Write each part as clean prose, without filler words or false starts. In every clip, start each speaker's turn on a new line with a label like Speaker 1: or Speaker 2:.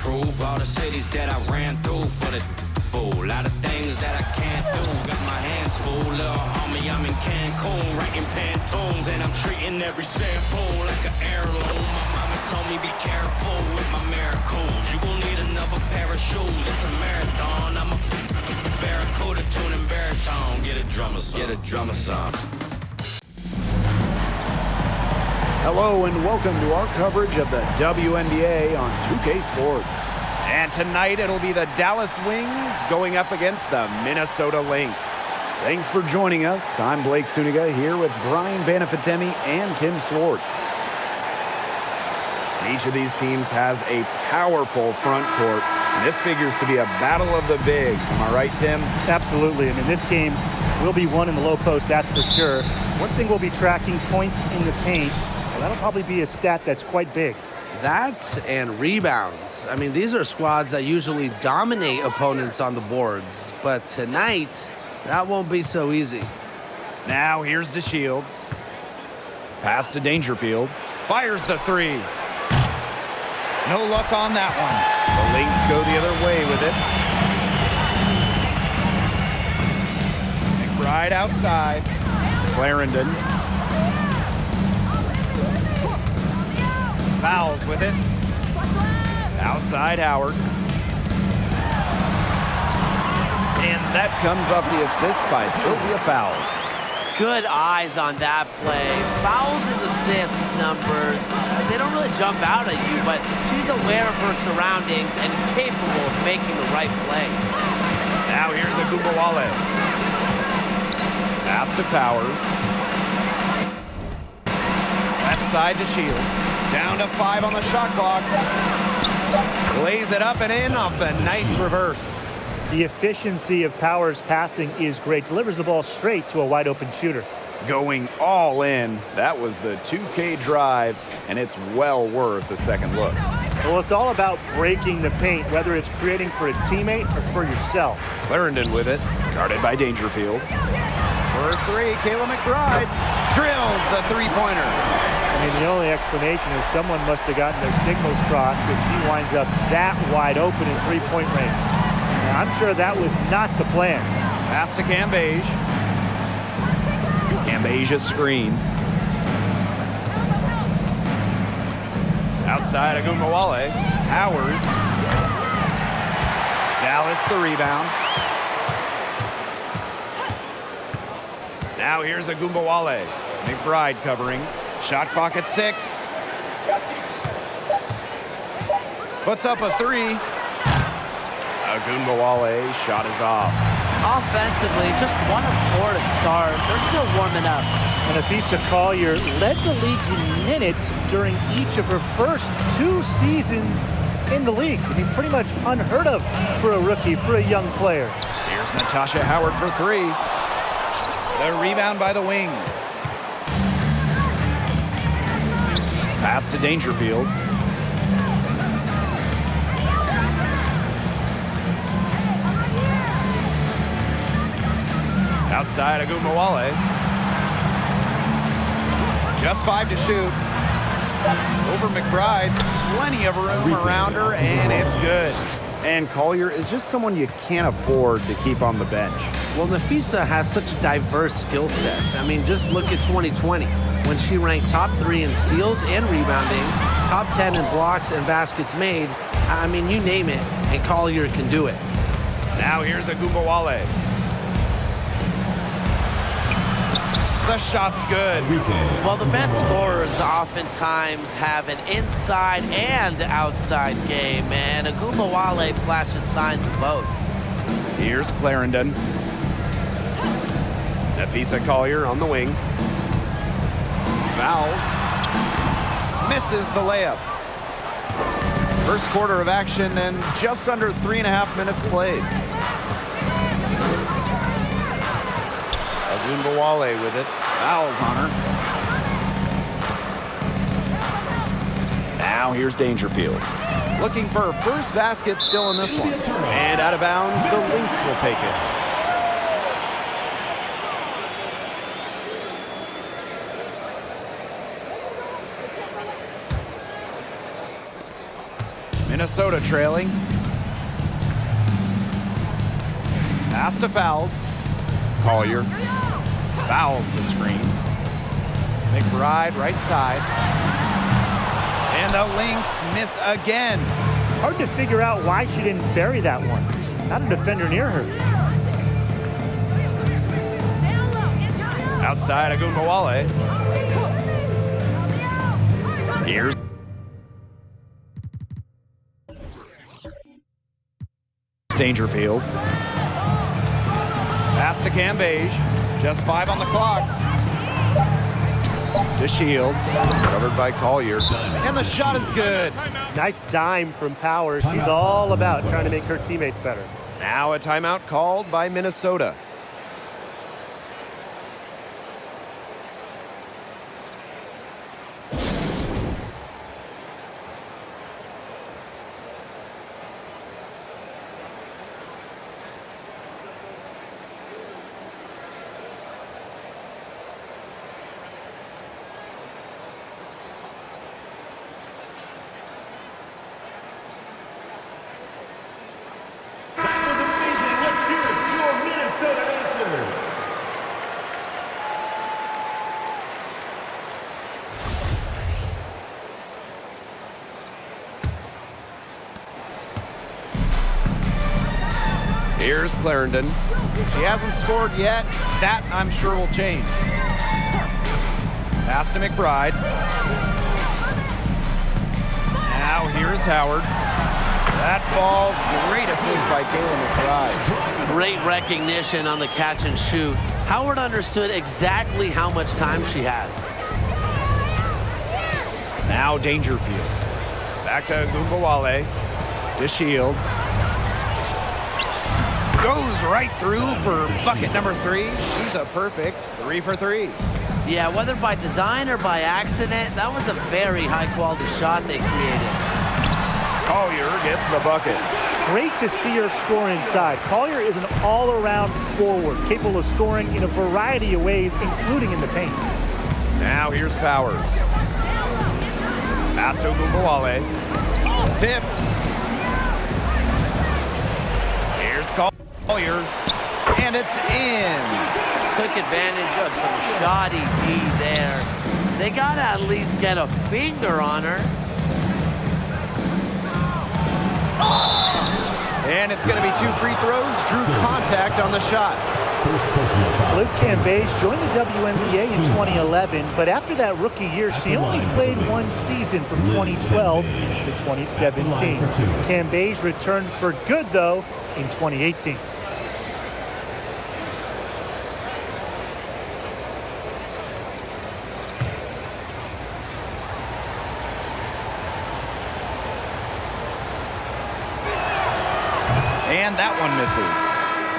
Speaker 1: prove all the cities that I ran through for the bull. Lot of things that I can't do. Got my hands full, little homie. I'm in Cancun, writing Pantones, and I'm treating every shampoo like an heirloom. My mama told me be careful with my miracles. You gon' need another pair of shoes. It's a marathon. I'm a barracuda tuning baritone. Get a drummer song. Get a drummer song.
Speaker 2: Hello and welcome to our coverage of the WNBA on 2K Sports.
Speaker 3: And tonight it'll be the Dallas Wings going up against the Minnesota Lynx.
Speaker 2: Thanks for joining us. I'm Blake Suniga here with Brian Banafitemi and Tim Swartz. Each of these teams has a powerful front court, and this figures to be a battle of the bigs. Am I right, Tim?
Speaker 4: Absolutely. I mean, this game will be won in the low post, that's for sure. One thing we'll be tracking, points in the paint. That'll probably be a stat that's quite big.
Speaker 5: That and rebounds. I mean, these are squads that usually dominate opponents on the boards, but tonight, that won't be so easy.
Speaker 3: Now here's DeShields. Pass to Dangerfield. Fires the three. No luck on that one. The Lynx go the other way with it. McBride outside. Clarendon. Fouls with it. Outside Howard. And that comes off the assist by Sylvia Fowles.
Speaker 5: Good eyes on that play. Fowles' assist numbers, they don't really jump out at you, but she's aware of her surroundings and capable of making the right play.
Speaker 3: Now here's Agumbawale. Pass to Powers. Left side to Shields. Down to 5 on the shot clock. Lays it up and in off the nice reverse.
Speaker 4: The efficiency of Powers' passing is great. Delivers the ball straight to a wide-open shooter.
Speaker 2: Going all in. That was the 2K drive, and it's well worth a second look.
Speaker 4: Well, it's all about breaking the paint, whether it's creating for a teammate or for yourself.
Speaker 3: Clarendon with it.
Speaker 2: Guarded by Dangerfield.
Speaker 3: For three, Kayla McBride drills the three-pointer.
Speaker 4: I mean, the only explanation is someone must have gotten their signals crossed if she winds up that wide open in three-point range. Now, I'm sure that was not the plan.
Speaker 3: Pass to Cambage.
Speaker 2: Cambage's screen.
Speaker 3: Outside Agumbawale. Powers. Dallas the rebound. Now here's Agumbawale. McBride covering. Shot clock at 6. Puts up a three.
Speaker 2: Agumbawale shot is off.
Speaker 5: Offensively, just 1 of 4 to start. They're still warming up.
Speaker 4: And Afisa Collier led the league in minutes during each of her first 2 seasons in the league. I mean, pretty much unheard of for a rookie, for a young player.
Speaker 3: Here's Natasha Howard for 3. The rebound by the Wings. Pass to Dangerfield. Outside Agumbawale. Just 5 to shoot. Over McBride. Plenty of room around her, and it's good.
Speaker 2: And Collier is just someone you can't afford to keep on the bench.
Speaker 5: Well, Nafisa has such a diverse skill set. I mean, just look at 2020, when she ranked top 3 in steals and rebounding, top 10 in blocks and baskets made. I mean, you name it, and Collier can do it.
Speaker 3: Now here's Agumbawale. The shot's good.
Speaker 5: Well, the best scorers oftentimes have an inside and outside game, and Agumbawale flashes signs of both.
Speaker 3: Here's Clarendon. Nafisa Collier on the wing. Fouls. Misses the layup. First quarter of action and just under 3.5 minutes played. Agumbawale with it. Fouls on her.
Speaker 2: Now here's Dangerfield.
Speaker 3: Looking for her first basket still in this one. And out of bounds, the Lynx will take it. Minnesota trailing. Pass to Fouls. Collier fouls the screen. McBride right side. And the Lynx miss again.
Speaker 4: Hard to figure out why she didn't bury that one. Not a defender near her.
Speaker 3: Outside Agumbawale. Here's Dangerfield. Pass to Cambage. Just 5 on the clock. To Shields. Covered by Collier. And the shot is good.
Speaker 4: Nice dime from Powers. She's all about trying to make her teammates better.
Speaker 3: Now a timeout called by Minnesota. Here's Clarendon. She hasn't scored yet. That, I'm sure, will change. Pass to McBride. Now here's Howard. That falls. Great assist by Kayla McBride.
Speaker 5: Great recognition on the catch and shoot. Howard understood exactly how much time she had.
Speaker 3: Now Dangerfield. Back to Gumbawale. To Shields. Goes right through for bucket number 3. She's a perfect 3 for 3.
Speaker 5: Yeah, whether by design or by accident, that was a very high-quality shot they created.
Speaker 3: Collier gets the bucket.
Speaker 4: Great to see her score inside. Collier is an all-around forward, capable of scoring in a variety of ways, including in the paint.
Speaker 3: Now here's Powers. Pass to Gumbawale. Tipped. Here's Collier. And it's in.
Speaker 5: Took advantage of some shoddy D there. They got to at least get a finger on her.
Speaker 3: And it's going to be 2 free throws. Drew contact on the shot.
Speaker 4: Liz Cambage joined the WNBA in 2011, but after that rookie year, she only played 1 season from 2012 to 2017. Cambage returned for good, though, in 2018.
Speaker 3: And that one misses.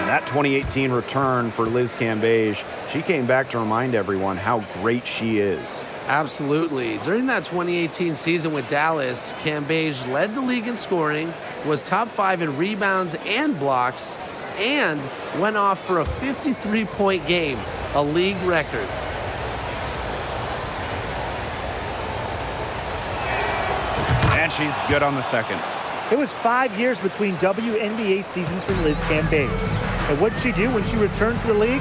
Speaker 3: And that 2018 return for Liz Cambage, she came back to remind everyone how great she is.
Speaker 5: Absolutely. During that 2018 season with Dallas, Cambage led the league in scoring, was top 5 in rebounds and blocks, and went off for a 53-point game, a league record.
Speaker 3: And she's good on the second.
Speaker 4: It was 5 years between WNBA seasons for Liz Cambage. And what did she do when she returned to the league?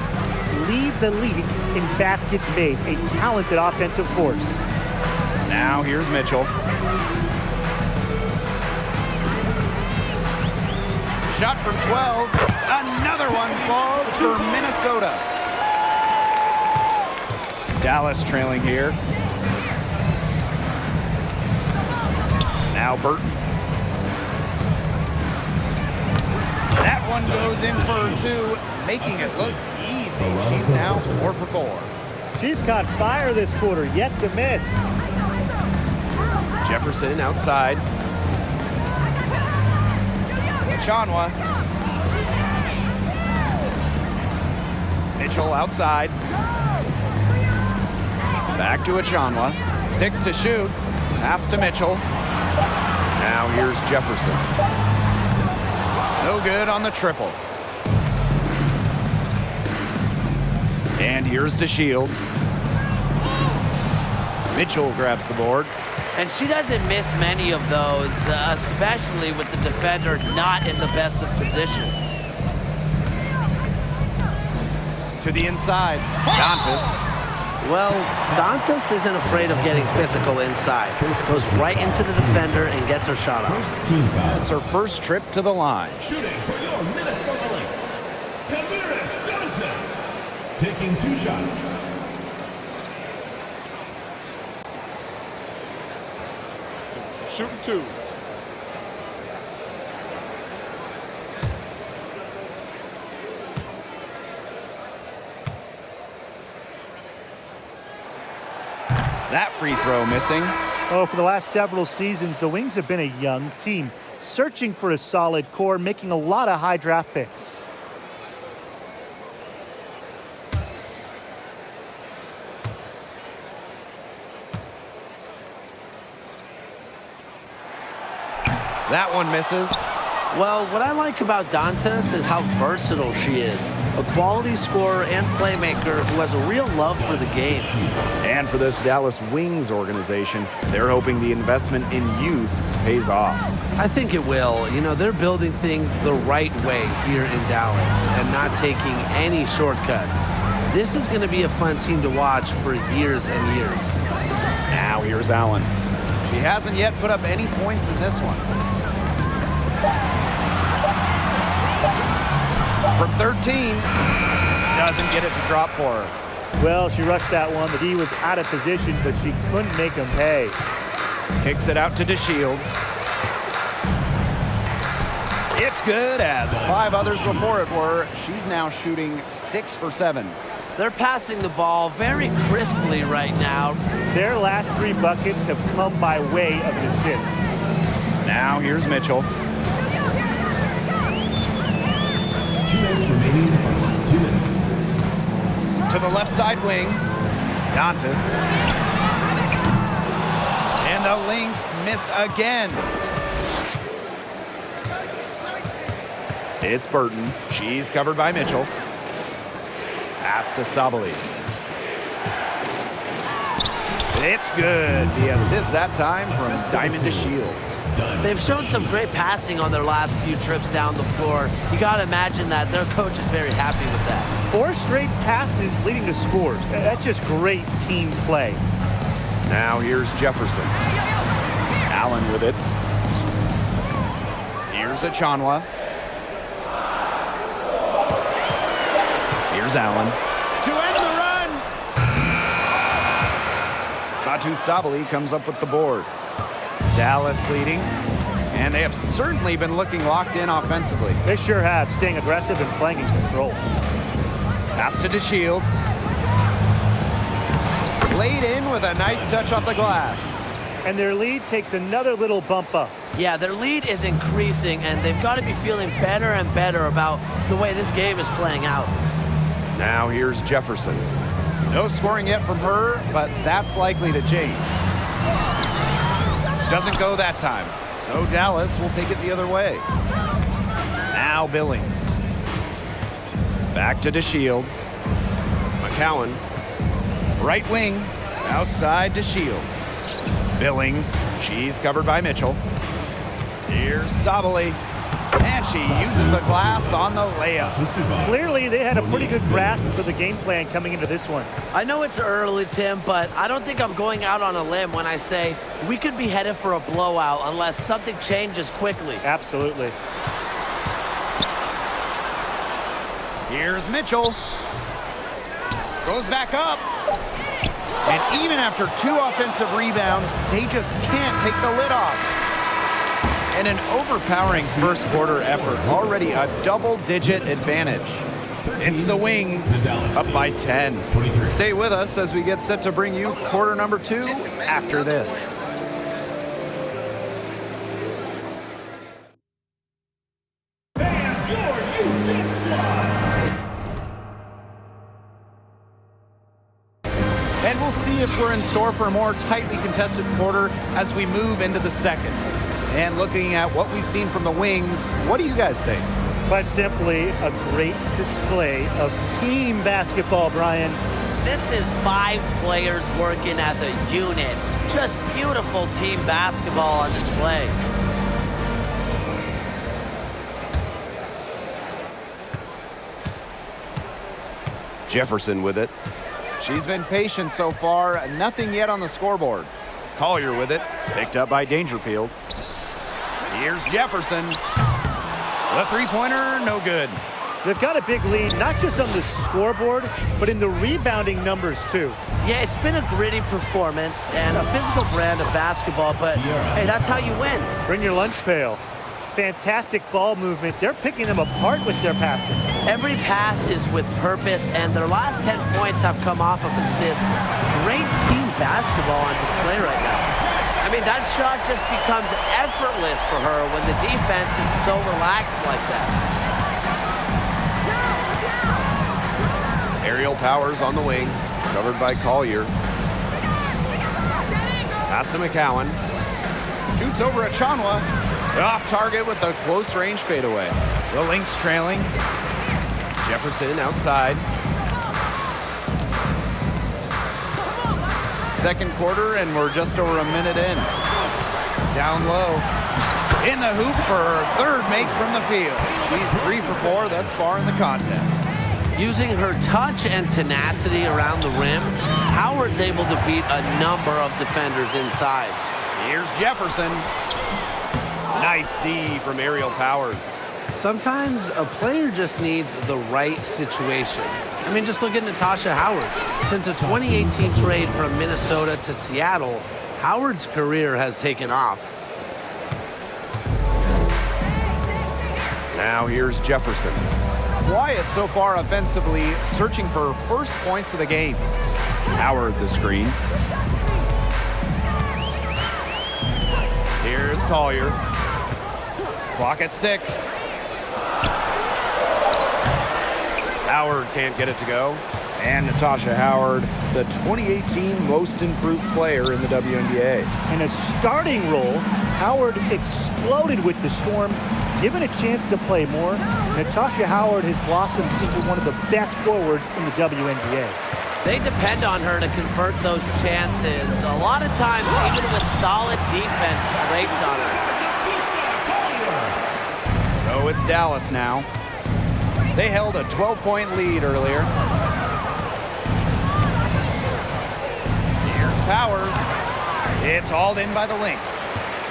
Speaker 4: Lead the league in baskets made, a talented offensive force.
Speaker 3: Now here's Mitchell. Shot from 12. Another one falls for Minnesota. Dallas trailing here. Now Burton. That one goes in for 2, making it look easy. She's now 4 for 4.
Speaker 4: She's caught fire this quarter, yet to miss.
Speaker 3: Jefferson outside. Chanwa. Mitchell outside. Back to Achanwa. 6 to shoot. Pass to Mitchell. Now here's Jefferson. No good on the triple. And here's DeShields. Mitchell grabs the board.
Speaker 5: And she doesn't miss many of those, especially with the defender not in the best of positions.
Speaker 3: To the inside, Dantas.
Speaker 5: Well, Dantas isn't afraid of getting physical inside. Goes right into the defender and gets her shot off.
Speaker 3: It's her first trip to the line.
Speaker 6: Shooting for your Minnesota Lynx, Dantas. Taking 2 shots.
Speaker 7: Shooting 2.
Speaker 3: That free throw missing.
Speaker 4: Oh, for the last several seasons, the Wings have been a young team, searching for a solid core, making a lot of high draft picks.
Speaker 3: That one misses.
Speaker 5: Well, what I like about Dantas is how versatile she is. A quality scorer and playmaker who has a real love for the game.
Speaker 2: And for this Dallas Wings organization, they're hoping the investment in youth pays off.
Speaker 5: I think it will. You know, they're building things the right way here in Dallas and not taking any shortcuts. This is going to be a fun team to watch for years and years.
Speaker 2: Now here's Allen.
Speaker 3: He hasn't yet put up any points in this one. From 13, doesn't get it to drop for her.
Speaker 4: Well, she rushed that one. The D was out of position, but she couldn't make him pay.
Speaker 3: Kicks it out to DeShields. It's good, as 5 others before it were. She's now shooting 6 for 7.
Speaker 5: They're passing the ball very crisply right now.
Speaker 4: Their last 3 buckets have come by way of an assist.
Speaker 3: Now here's Mitchell.
Speaker 6: 2 minutes remaining in the first. 2 minutes.
Speaker 3: To the left side wing, Dantas. And the Lynx miss again. It's Burton. She's covered by Mitchell. Pass to Sabali. It's good. The assist that time from Diamond DeShields.
Speaker 5: They've shown some great passing on their last few trips down the floor. You got to imagine that their coach is very happy with that.
Speaker 4: 4 straight passes leading to scores. That's just great team play.
Speaker 2: Now here's Jefferson. Allen with it.
Speaker 3: Here's Achanwa. Here's Allen.
Speaker 7: To end the run.
Speaker 3: Satu Sabali comes up with the board. Dallas leading, and they have certainly been looking locked in offensively.
Speaker 4: They sure have, staying aggressive and playing in control.
Speaker 3: Pass to DeShields. Laid in with a nice touch off the glass.
Speaker 4: And their lead takes another little bump up.
Speaker 5: Yeah, their lead is increasing, and they've got to be feeling better and better about the way this game is playing out.
Speaker 2: Now here's Jefferson.
Speaker 3: No scoring yet from her, but that's likely to change. Doesn't go that time, so Dallas will take it the other way. Now Billings. Back to DeShields. McCowan. Right wing, outside DeShields. Billings, she's covered by Mitchell. Here's Sabali. And she uses the glass on the layup.
Speaker 4: Clearly, they had a pretty good grasp for the game plan coming into this one.
Speaker 5: I know it's early, Tim, but I don't think I'm going out on a limb when I say we could be headed for a blowout unless something changes quickly.
Speaker 4: Absolutely.
Speaker 3: Here's Mitchell. Goes back up. And even after 2 offensive rebounds, they just can't take the lid off. And an overpowering first quarter effort, already a double-digit advantage. It's the Wings up by 10. Stay with us as we get set to bring you quarter number 2 after this. And we'll see if we're in store for a more tightly contested quarter as we move into the second. And looking at what we've seen from the Wings, what do you guys think?
Speaker 4: Quite simply, a great display of team basketball, Brian.
Speaker 8: this is 5 players working as a unit. Just beautiful team basketball on display.
Speaker 2: Jefferson with it.
Speaker 3: She's been patient so far. Nothing yet on the scoreboard. Collier with it. Picked up by Dangerfield. Here's Jefferson. The three-pointer, no good.
Speaker 4: They've got a big lead, not just on the scoreboard, but in the rebounding numbers, too.
Speaker 8: Yeah, it's been a gritty performance and a physical brand of basketball, but hey, that's how you win.
Speaker 4: Bring your lunch pail. Fantastic ball movement. They're picking them apart with their passing.
Speaker 8: Every pass is with purpose, and their last 10 points have come off of assists. Great team basketball on display right now. I mean, that shot just becomes effortless for her when the defense is so relaxed like that.
Speaker 2: Aerial Powers on the wing, covered by Collier. Pass to McCowan.
Speaker 3: Shoots over at Chanwa. Off target with the close range fadeaway. The Lynx trailing.
Speaker 2: Jefferson outside.
Speaker 3: Second quarter, and we're just over a minute in. Down low. In the hoop for her third make from the field. She's 3 for 4 thus far in the contest.
Speaker 8: Using her touch and tenacity around the rim, Howard's able to beat a number of defenders inside.
Speaker 3: Here's Jefferson.
Speaker 2: Nice D from Aerial Powers.
Speaker 5: Sometimes a player just needs the right situation. I mean, just look at Natasha Howard. Since a 2018 trade from Minnesota to Seattle, Howard's career has taken off.
Speaker 2: Now here's Jefferson.
Speaker 3: Quiet so far offensively, searching for first points of the game.
Speaker 2: Howard the screen.
Speaker 3: Here's Collier. Clock at 6.
Speaker 2: Howard can't get it to go. And Natasha Howard, the 2018 most improved player in the WNBA.
Speaker 4: In a starting role, Howard exploded with the Storm. Given a chance to play more, Natasha Howard has blossomed into one of the best forwards in the WNBA.
Speaker 8: They depend on her to convert those chances. A lot of times, even with solid defense, breaks on her.
Speaker 3: So it's Dallas now. They held a 12-point lead earlier. Here's Powers. It's hauled in by the Lynx.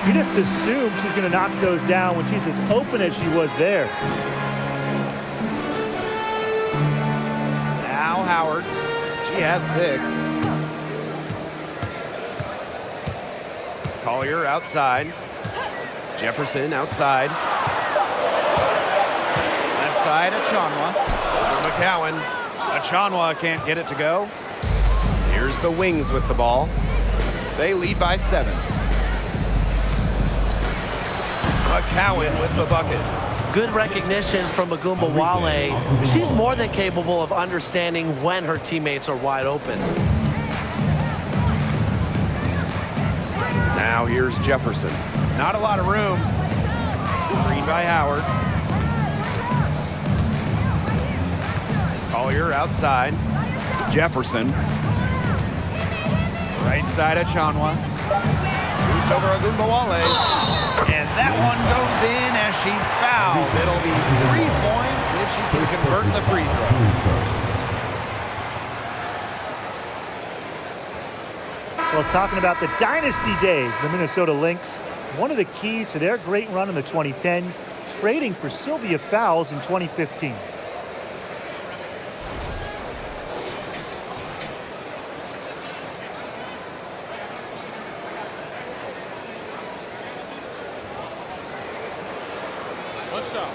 Speaker 4: You just assume she's going to knock those down when she's as open as she was there.
Speaker 3: Now Howard. She has 6.
Speaker 2: Collier outside. Jefferson outside.
Speaker 3: Left side, Achanwa.
Speaker 2: Over McCowan.
Speaker 3: Achanwa can't get it to go.
Speaker 2: Here's the Wings with the ball.
Speaker 3: They lead by 7. McCowan with the bucket.
Speaker 8: Good recognition from Agumba Wale. She's more than capable of understanding when her teammates are wide open.
Speaker 2: Now here's Jefferson.
Speaker 3: Not a lot of room. Screen by Howard.
Speaker 2: Collier outside.
Speaker 3: Jefferson. Right side of Chanwa. Shoots over Agumba Wale. And that one goes in as she's fouled. It'll be 3 points if she can convert the free throw.
Speaker 4: Well, talking about the dynasty days, the Minnesota Lynx, one of the keys to their great run in the 2010s, trading for Sylvia Fowles in 2015.
Speaker 7: What's up?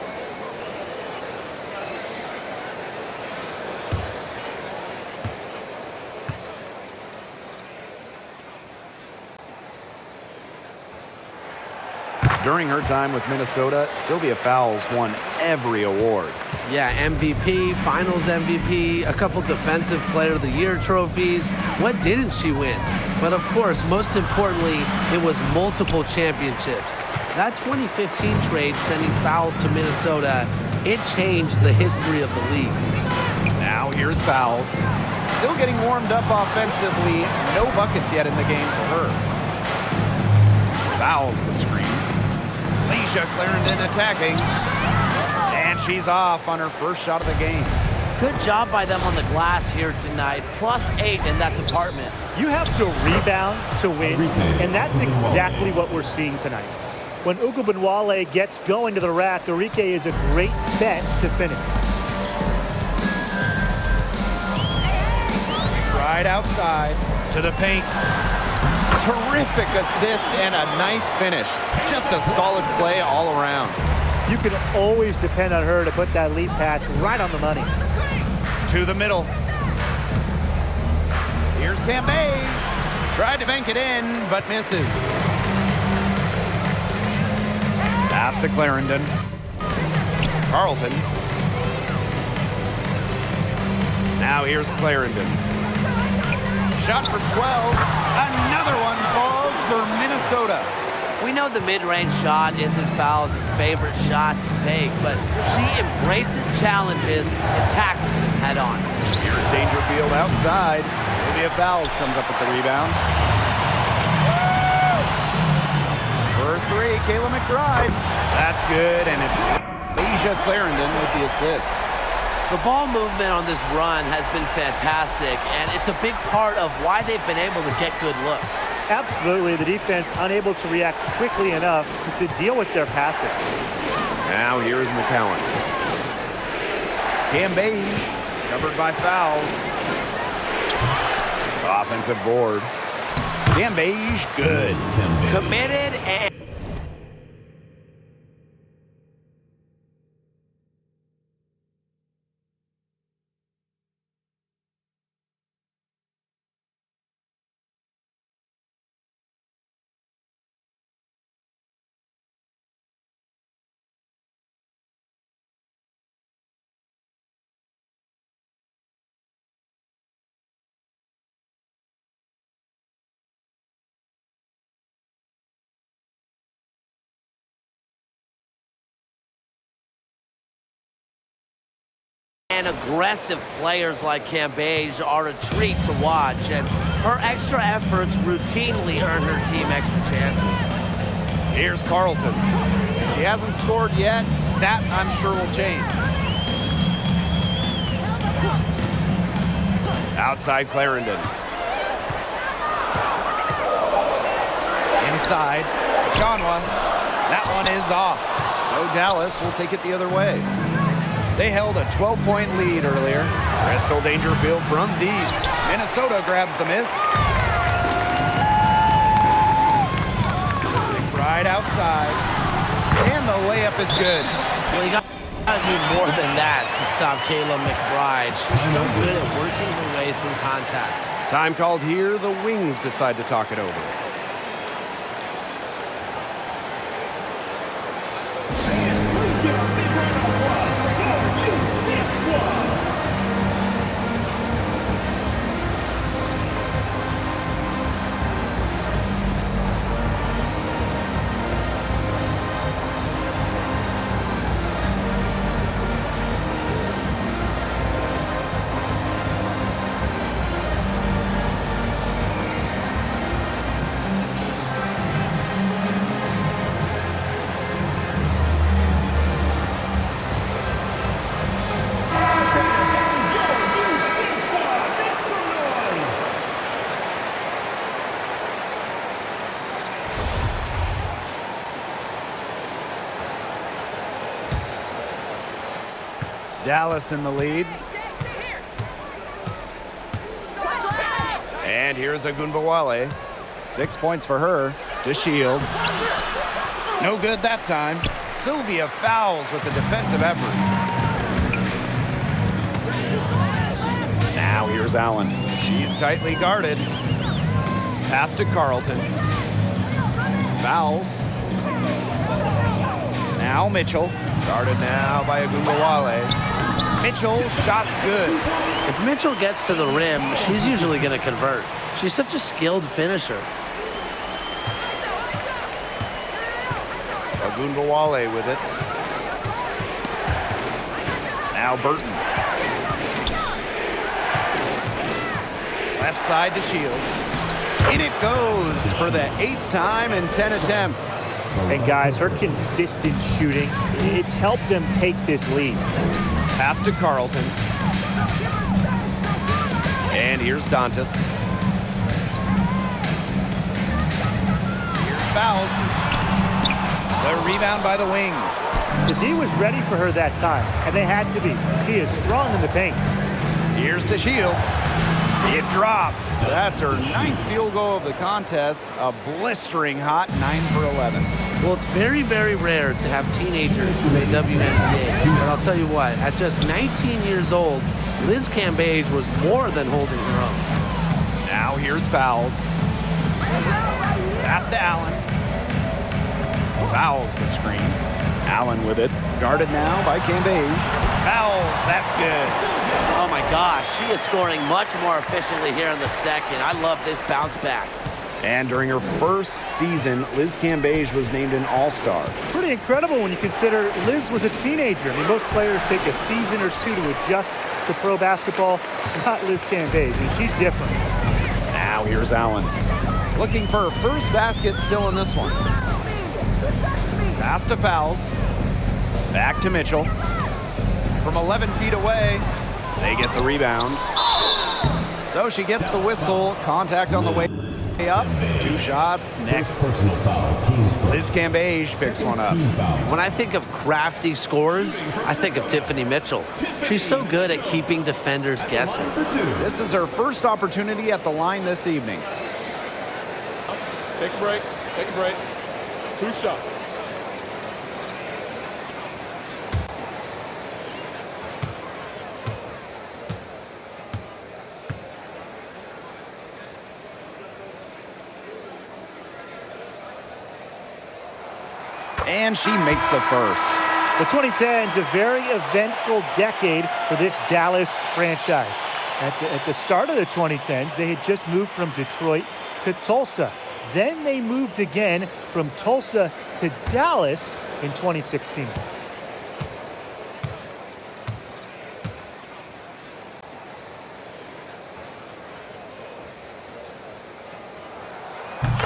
Speaker 2: During her time with Minnesota, Sylvia Fowles won every award.
Speaker 5: Yeah, MVP, Finals MVP, a couple Defensive Player of the Year trophies. What didn't she win? But of course, most importantly, it was multiple championships. That 2015 trade sending Fowles to Minnesota, it changed the history of the league.
Speaker 3: Now here's Fowles.
Speaker 2: Still getting warmed up offensively. No buckets yet in the game for her. Fouls the screen. Leisha Clarendon attacking. And she's off on her first shot of the game.
Speaker 8: Good job by them on the glass here tonight. +8 in that department.
Speaker 4: You have to rebound to win, and that's exactly what we're seeing tonight. When Ogunbowale gets going to the rack, Arike is a great bet to finish.
Speaker 2: Right outside to the paint. Terrific assist and a nice finish. Just a solid play all around.
Speaker 4: You can always depend on her to put that lead pass right on the money.
Speaker 2: To the middle. Here's Cambage. Tried to bank it in, but misses. Pass to Clarendon. Carlton. Now here's Clarendon. Shot for 12. Another one falls for Minnesota.
Speaker 8: We know the mid-range shot isn't Fowles' favorite shot to take, but she embraces challenges and tackles them head on.
Speaker 2: Here's Dangerfield outside. Sylvia Fowles comes up with the rebound. For 3, Kayla McBride. That's good, and it's Leisha Clarendon with the assist.
Speaker 8: The ball movement on this run has been fantastic, and it's a big part of why they've been able to get good looks.
Speaker 4: Absolutely, the defense unable to react quickly enough to deal with their passing.
Speaker 2: Now here's McCowan. Cambage, covered by Fowles. Offensive board. Cambage, good.
Speaker 8: Committed and... And aggressive players like Cambage are a treat to watch, and her extra efforts routinely earn her team extra chances.
Speaker 2: Here's Carlton. He hasn't scored yet. That, I'm sure, will change. Outside Clarendon. Inside, Chanwa. That one is off. So Dallas will take it the other way. They held a 12-point lead earlier. Crystal Dangerfield from deep. Minnesota grabs the miss. Right outside. And the layup is good.
Speaker 5: Well, you got to do more than that to stop Kayla McBride. She's so good at working her way through contact.
Speaker 2: Time called here. The Wings decide to talk it over. Dallas in the lead. And here's Ogunbowale. 6 points for her to Shields. No good that time. Sylvia Fowles with the defensive effort. Now here's Allen. She's tightly guarded. Pass to Carlton. Fowles. Now Mitchell. Guarded now by Ogunbowale. Mitchell, shot's good.
Speaker 5: If Mitchell gets to the rim, she's usually going to convert. She's such a skilled finisher.
Speaker 2: Ogunbowale with it. Now Burton. Left side to Shields. In it goes for the 8th time in 10 attempts.
Speaker 4: And guys, her consistent shooting, it's helped them take this lead.
Speaker 2: Pass to Carlton. And here's Dantas. Here's Fouls. The rebound by the Wings.
Speaker 4: The D was ready for her that time, and they had to be. She is strong in the paint.
Speaker 2: Here's to Shields. It drops. That's her 9th field goal of the contest. A blistering hot 9 for 11.
Speaker 5: Well, it's very, very rare to have teenagers in the WNBA. But I'll tell you what, at just 19 years old, Liz Cambage was more than holding her own.
Speaker 2: Now here's Fouls. Pass to Allen. Fouls the screen. Allen with it. Guarded now by Cambage. Fouls. That's good.
Speaker 8: Oh my gosh, she is scoring much more efficiently here in the second. I love this bounce back.
Speaker 2: And during her first season, Liz Cambage was named an All-Star.
Speaker 4: Pretty incredible when you consider Liz was a teenager. I mean, most players take a season or two to adjust to pro basketball. Not Liz Cambage. I mean, she's different.
Speaker 2: Now here's Allen. Looking for her first basket still in this one. Pass to Fouls. Back to Mitchell. From 11 feet away, they get the rebound. So she gets the whistle. Contact on the way up. 2 shots. Next.
Speaker 6: Personal foul. Team's first.
Speaker 2: Liz Cambage picks one up.
Speaker 5: When I think of crafty scores, I think of Tiffany Mitchell. She's so good at keeping defenders guessing.
Speaker 2: This is her first opportunity at the line this evening.
Speaker 7: Take a break. Take a break. 2 shots.
Speaker 2: And she makes the first.
Speaker 4: The 2010s, a very eventful decade for this Dallas franchise. At the start of the 2010s, they had just moved from Detroit to Tulsa. Then they moved again from Tulsa to Dallas in 2016.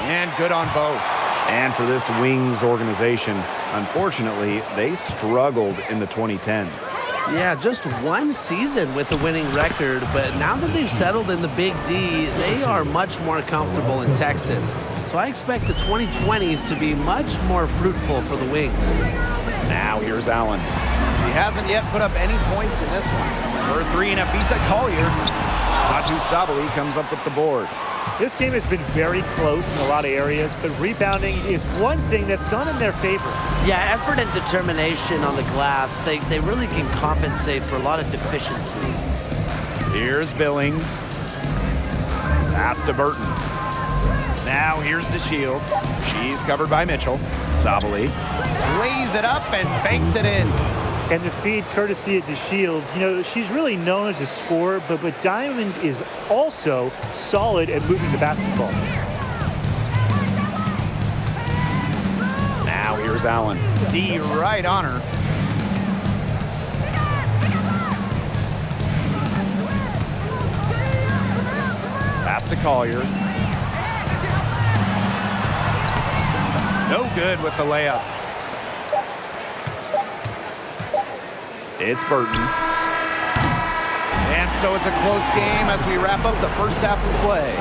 Speaker 2: And good on both. And for this Wings organization, unfortunately, they struggled in the 2010s.
Speaker 5: Yeah, just one season with a winning record, but now that they've settled in the Big D, they are much more comfortable in Texas. So I expect the 2020s to be much more fruitful for the Wings.
Speaker 2: Now here's Allen. He hasn't yet put up any points in this one. For 3, Nafisa Collier. Tatu Sabali comes up with the board.
Speaker 4: This game has been very close in a lot of areas, but rebounding is one thing that's gone in their favor.
Speaker 8: Yeah, effort and determination on the glass, they really can compensate for a lot of deficiencies.
Speaker 2: Here's Billings. Pass to Burton. Now here's to Shields. She's covered by Mitchell. Sabali lays it up and banks it in.
Speaker 4: And the feed courtesy of the Shields. You know, she's really known as a scorer, but Diamond is also solid at moving the basketball.
Speaker 2: Now here's Allen. D right on her. Pass to Collier. No good with the layup. It's Burton. And so it's a close game as we wrap up the first half of play.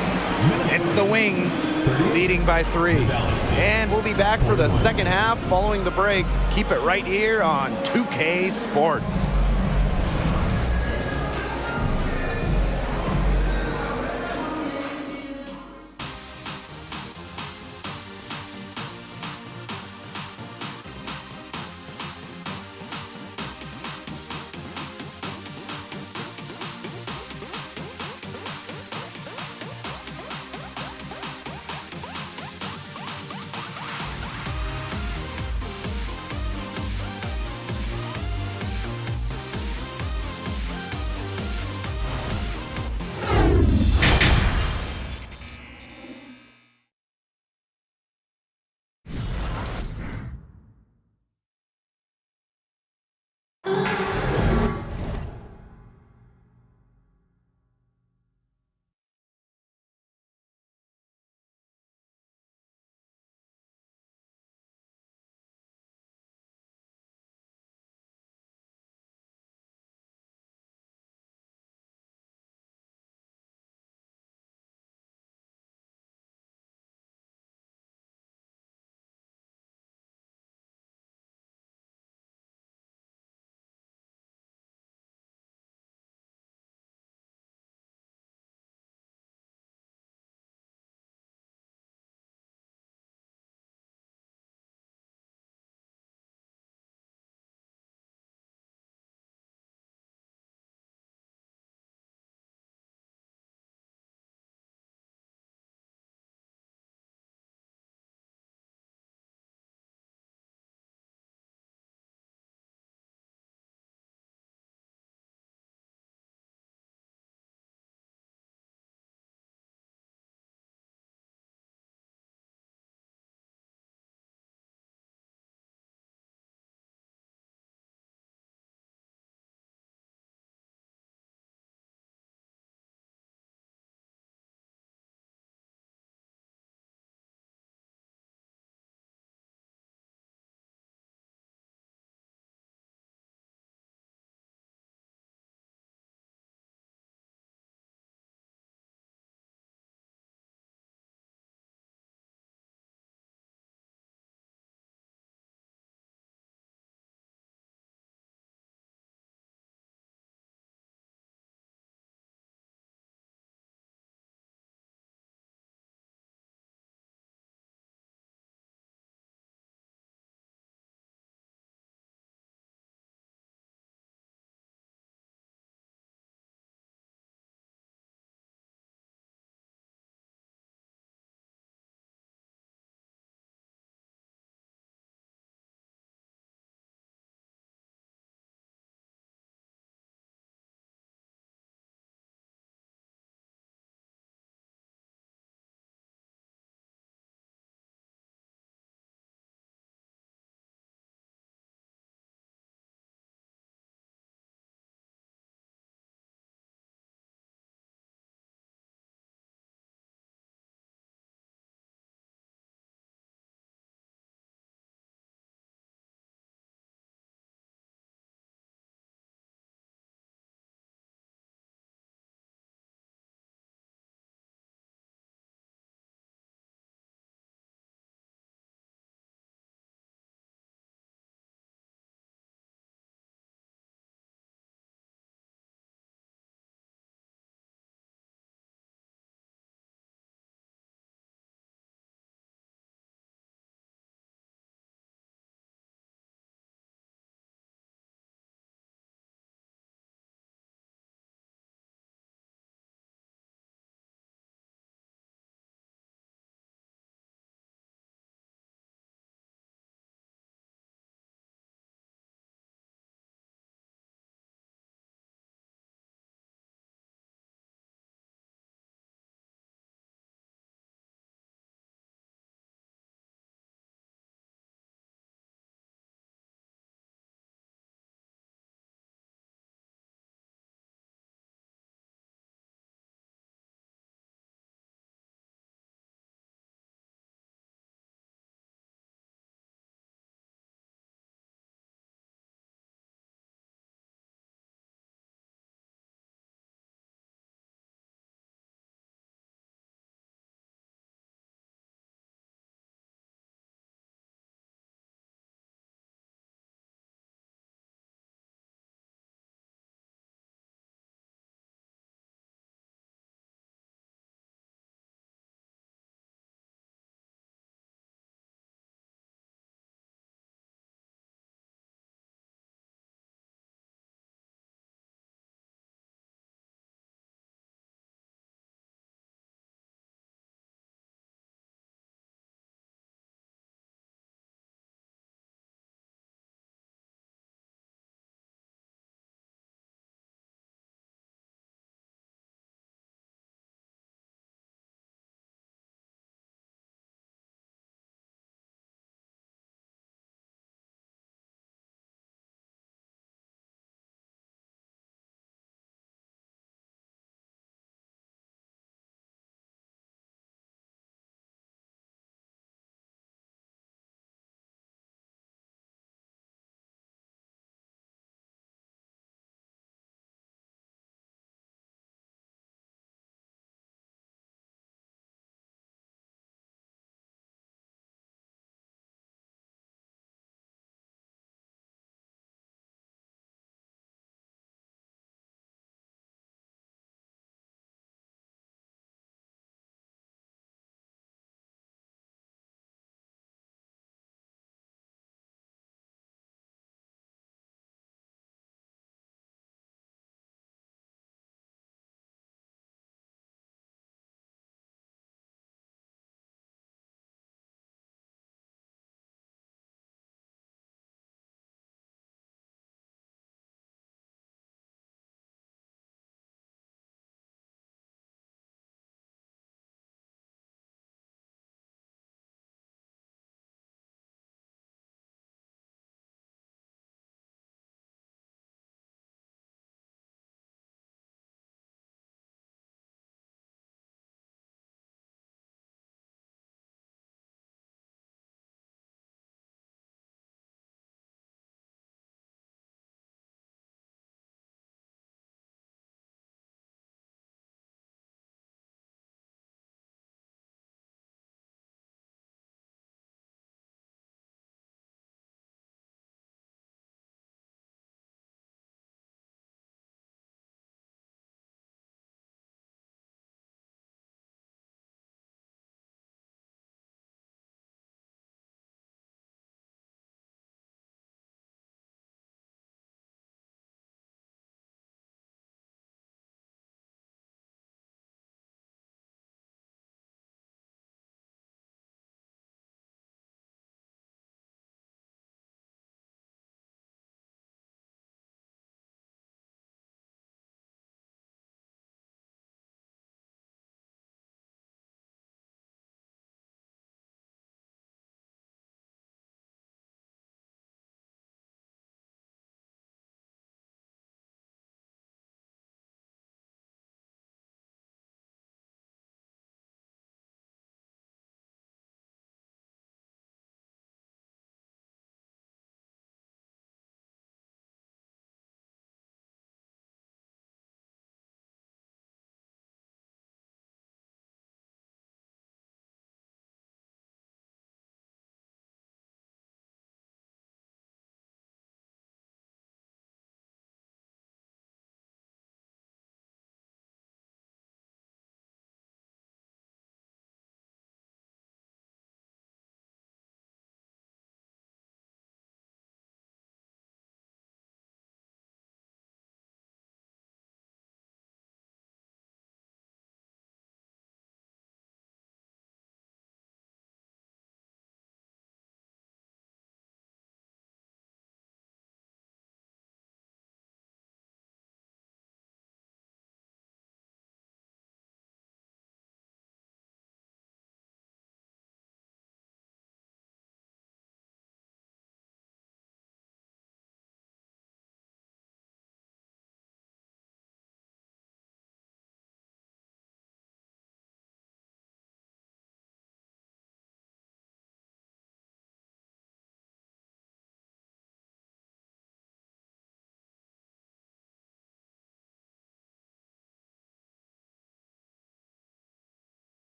Speaker 2: It's the Wings leading by 3. And we'll be back for the second half following the break. Keep it right here on 2K Sports.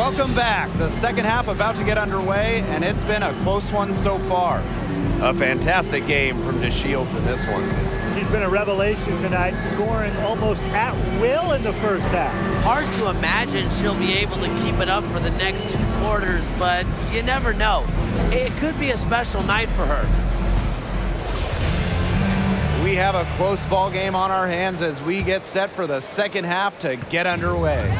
Speaker 2: Welcome back. The second half about to get underway, and it's been a close one so far. A fantastic game from DeShields in this one.
Speaker 4: He's been a revelation tonight, scoring almost at will in the first half.
Speaker 8: Hard to imagine she'll be able to keep it up for the next 2 quarters, but you never know. It could be a special night for her.
Speaker 2: We have a close ball game on our hands as we get set for the second half to get underway.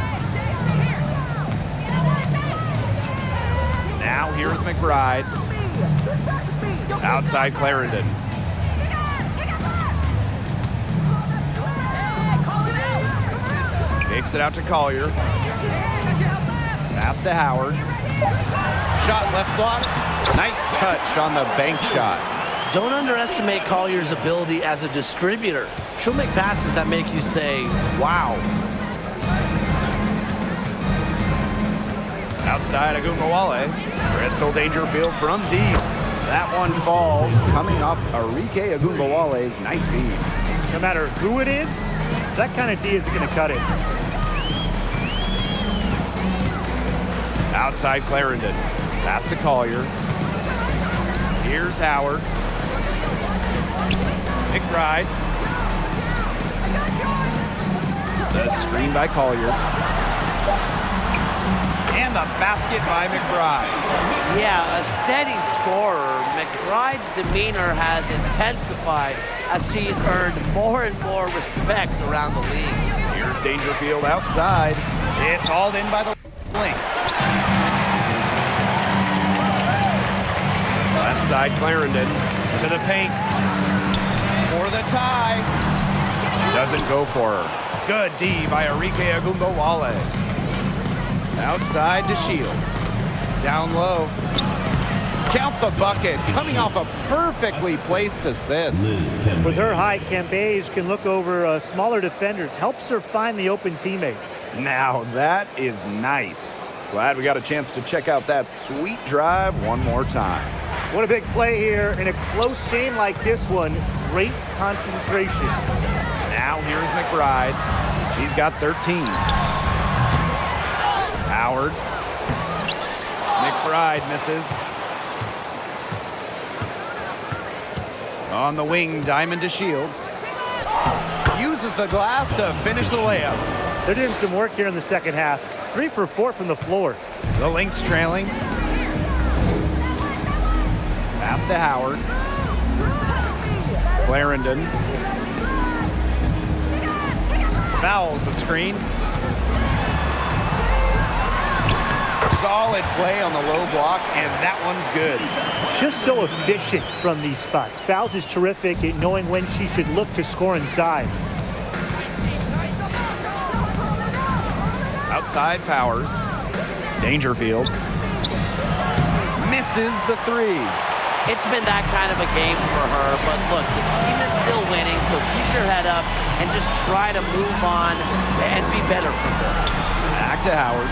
Speaker 2: Now here's McBride. Outside Clarendon. Kicks it out to Collier. Pass to Howard. Shot left block. Nice touch on the bank shot.
Speaker 8: Don't underestimate Collier's ability as a distributor. She'll make passes that make you say, wow.
Speaker 2: Outside Agumbawale. Crystal Dangerfield from deep. That one falls, coming off Arike Agumbawale's nice feed.
Speaker 4: No matter who it is, that kind of D isn't going to cut it.
Speaker 2: Outside Clarendon. Pass to Collier. Here's Howard. McBride. The screen by Collier. And the basket by McBride.
Speaker 8: Yeah, a steady scorer. McBride's demeanor has intensified as she's earned more and more respect around the league.
Speaker 2: Here's Dangerfield outside. It's hauled in by the Lynx. Left side Clarendon to the paint for the tie. Doesn't go for her. Good D by Arike Agumbawale. Outside DeShields. Down low. Count the bucket. Coming off a perfectly placed assist.
Speaker 4: With her height, Cambage can look over smaller defenders. Helps her find the open teammate.
Speaker 2: Now that is nice. Glad we got a chance to check out that sweet drive one more time.
Speaker 4: What a big play here in a close game like this one. Great concentration.
Speaker 2: Now here's McBride. She's got 13. Howard. McBride misses. On the wing, Diamond DeShields. Uses the glass to finish the layups.
Speaker 4: They're doing some work here in the second half. 3 for 4 from the floor.
Speaker 2: The Lynx trailing. Pass to Howard. Clarendon. Fouls a screen. Solid play on the low block, and that one's good.
Speaker 4: Just so efficient from these spots. Fouls is terrific at knowing when she should look to score inside.
Speaker 2: Outside Powers. Dangerfield. Misses the 3.
Speaker 8: It's been that kind of a game for her, but look, the team is still winning, so keep your head up and just try to move on and be better from this.
Speaker 2: Back to Howard.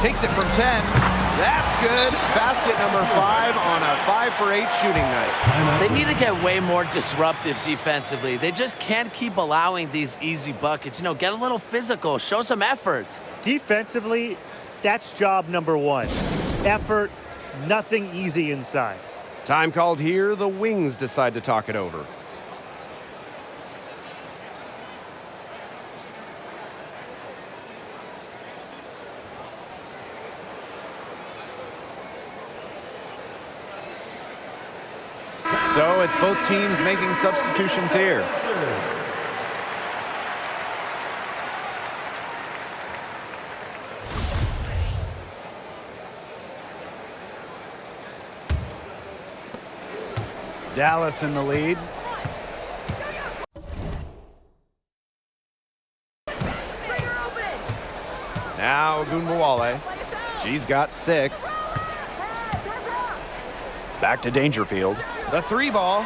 Speaker 2: Takes it from 10. That's good. Basket number 5 on a 5 for 8 shooting night.
Speaker 8: They need to get way more disruptive defensively. They just can't keep allowing these easy buckets. You know, get a little physical, show some effort.
Speaker 4: Defensively, that's job number 1. Effort, nothing easy inside.
Speaker 2: Time called here. The Wings decide to talk it over. So it's both teams making substitutions here. Dallas in the lead. Now Gunbowale. She's got 6. Back to Dangerfield. The 3 ball.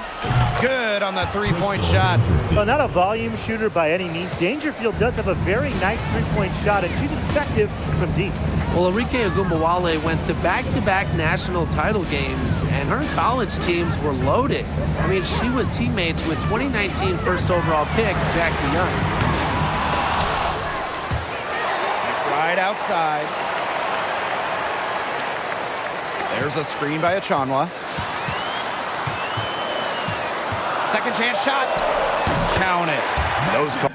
Speaker 2: Good on the 3-point shot.
Speaker 4: Well, not a volume shooter by any means. Dangerfield does have a very nice 3-point shot, and she's effective from deep.
Speaker 5: Well, Arike Ogunbowale went to back-to-back national title games, and her college teams were loaded. I mean, she was teammates with 2019 first overall pick, Jackie Young.
Speaker 2: Right outside. There's a screen by Achanwa. Second chance shot. Count it. Those calls.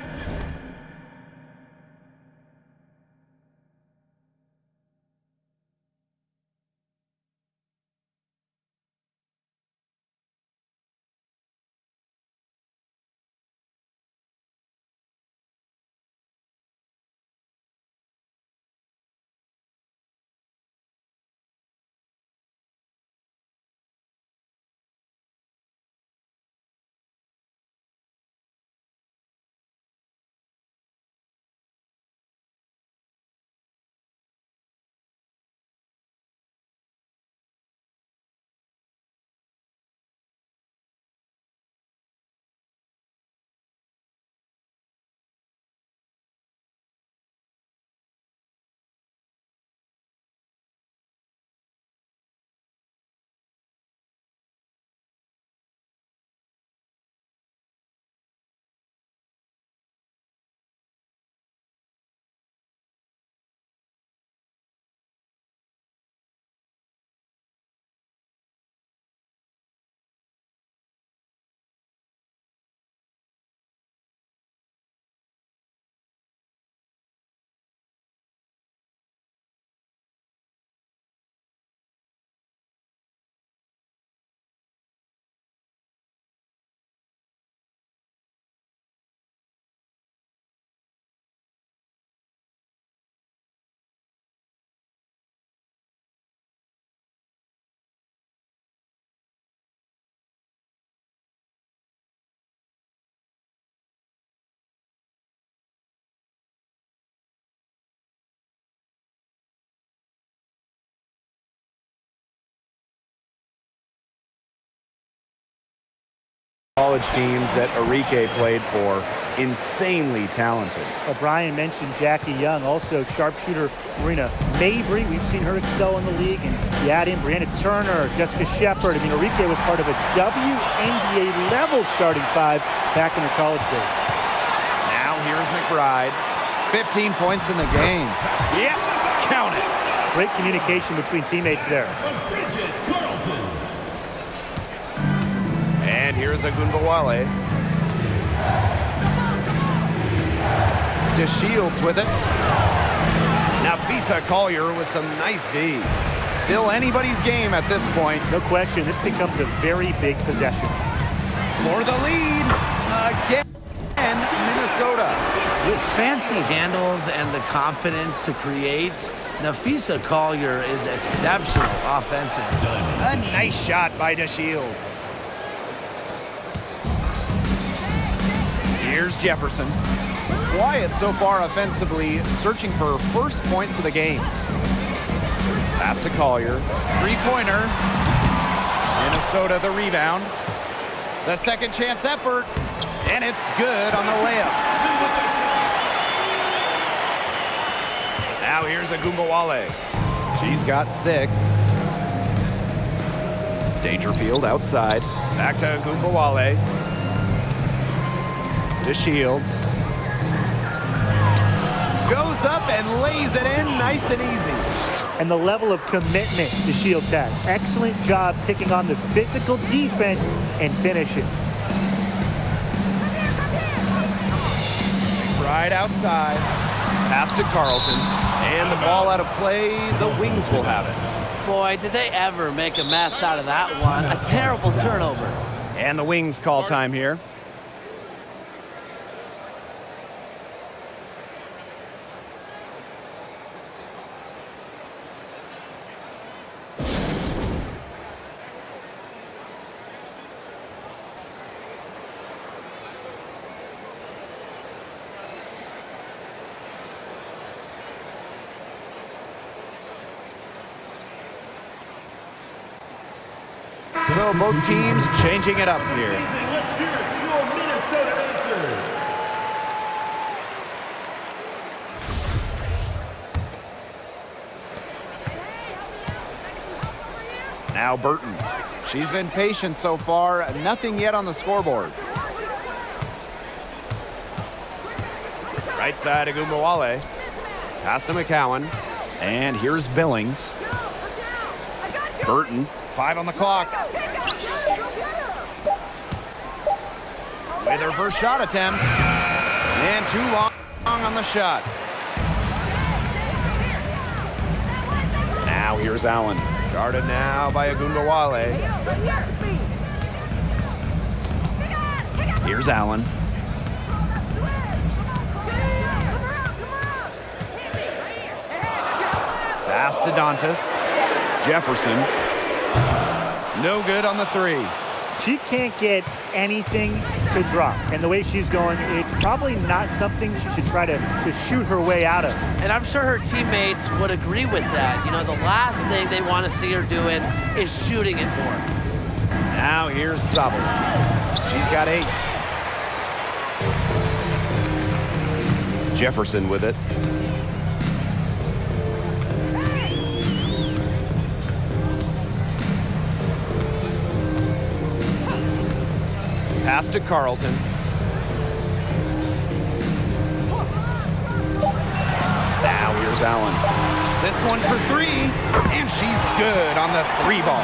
Speaker 2: College teams that Arike played for, insanely talented.
Speaker 4: Brian mentioned Jackie Young, also sharpshooter Marina Mabry. We've seen her excel in the league, and you add in Brianna Turner, Jessica Shepard. I mean, Arike was part of a WNBA level starting 5 back in her college days.
Speaker 2: Now here's McBride. 15 points in the game. Yep, count it.
Speaker 4: Great communication between teammates there.
Speaker 2: And here's Ogunbowale. DeShields with it. Nafisa Collier with some nice D. Still anybody's game at this point.
Speaker 4: No question, this becomes a very big possession.
Speaker 2: For the lead, again, Minnesota.
Speaker 5: With fancy handles and the confidence to create, Nafisa Collier is exceptional offensively.
Speaker 2: A nice shot by DeShields. Here's Jefferson. Quiet so far offensively, searching for first points of the game. Pass to Collier. 3-pointer. Minnesota the rebound. The second chance effort. And it's good on the layup. Now here's Ogunbowale. She's got 6. Dangerfield outside. Back to Gumbawale. To Shields. Goes up and lays it in nice and easy.
Speaker 4: And the level of commitment the Shields has. Excellent job taking on the physical defense and finishing.
Speaker 2: Right outside. Pass to Carlton. And the ball out of play. The Wings will have it.
Speaker 8: Boy, did they ever make a mess out of that one. A terrible turnover.
Speaker 2: And the Wings call time here. So both teams changing it up here.
Speaker 6: Let's hear it for your Minnesota Rangers.
Speaker 2: Now Burton. She's been patient so far. Nothing yet on the scoreboard. Right side of Gumbawale. Pass to McCowan. And here's Billings. Burton. 5 on the clock. With her first shot attempt. And too long on the shot. Now here's Allen. Guarded now by Agundawale. Here's Allen. Pass to Dantas. Jefferson. No good on the 3.
Speaker 4: She can't get anything to drop. And the way she's going, it's probably not something she should try to shoot her way out of.
Speaker 8: And I'm sure her teammates would agree with that. You know, the last thing they want to see her doing is shooting it more.
Speaker 2: Now here's Sobel. She's got 8. Jefferson with it. Pass to Carlton. Now here's Allen. This one for 3, and she's good on the 3 ball.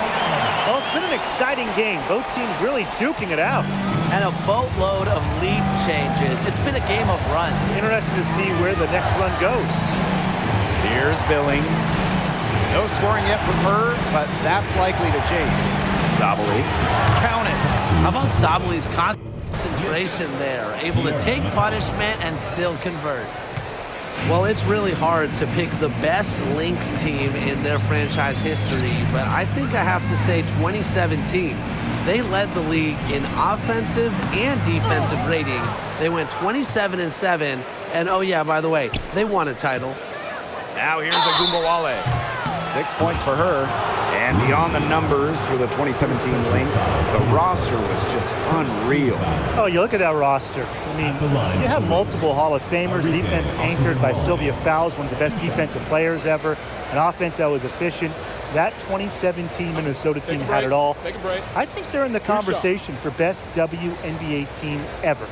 Speaker 4: Well, it's been an exciting game. Both teams really duking it out.
Speaker 8: And a boatload of lead changes. It's been a game of runs.
Speaker 4: Interesting to see where the next run goes.
Speaker 2: Here's Billings. No scoring yet from her, but that's likely to change. Sabali. Count it.
Speaker 8: How about Sabali's concentration there? Able to take punishment and still convert.
Speaker 5: Well, it's really hard to pick the best Lynx team in their franchise history, but I think I have to say 2017. They led the league in offensive and defensive rating. They went 27-7, and oh yeah, by the way, they won a title.
Speaker 2: Now here's Agumbawale. 6 points for her. And beyond the numbers for the 2017 Lynx, the roster was just unreal.
Speaker 4: Oh, you look at that roster. I mean, you have multiple Hall of Famers, defense anchored by Sylvia Fowles, one of the best defensive players ever, an offense that was efficient. That 2017 Minnesota team had it all.
Speaker 7: Take a break.
Speaker 4: I think they're in the conversation for best WNBA team ever.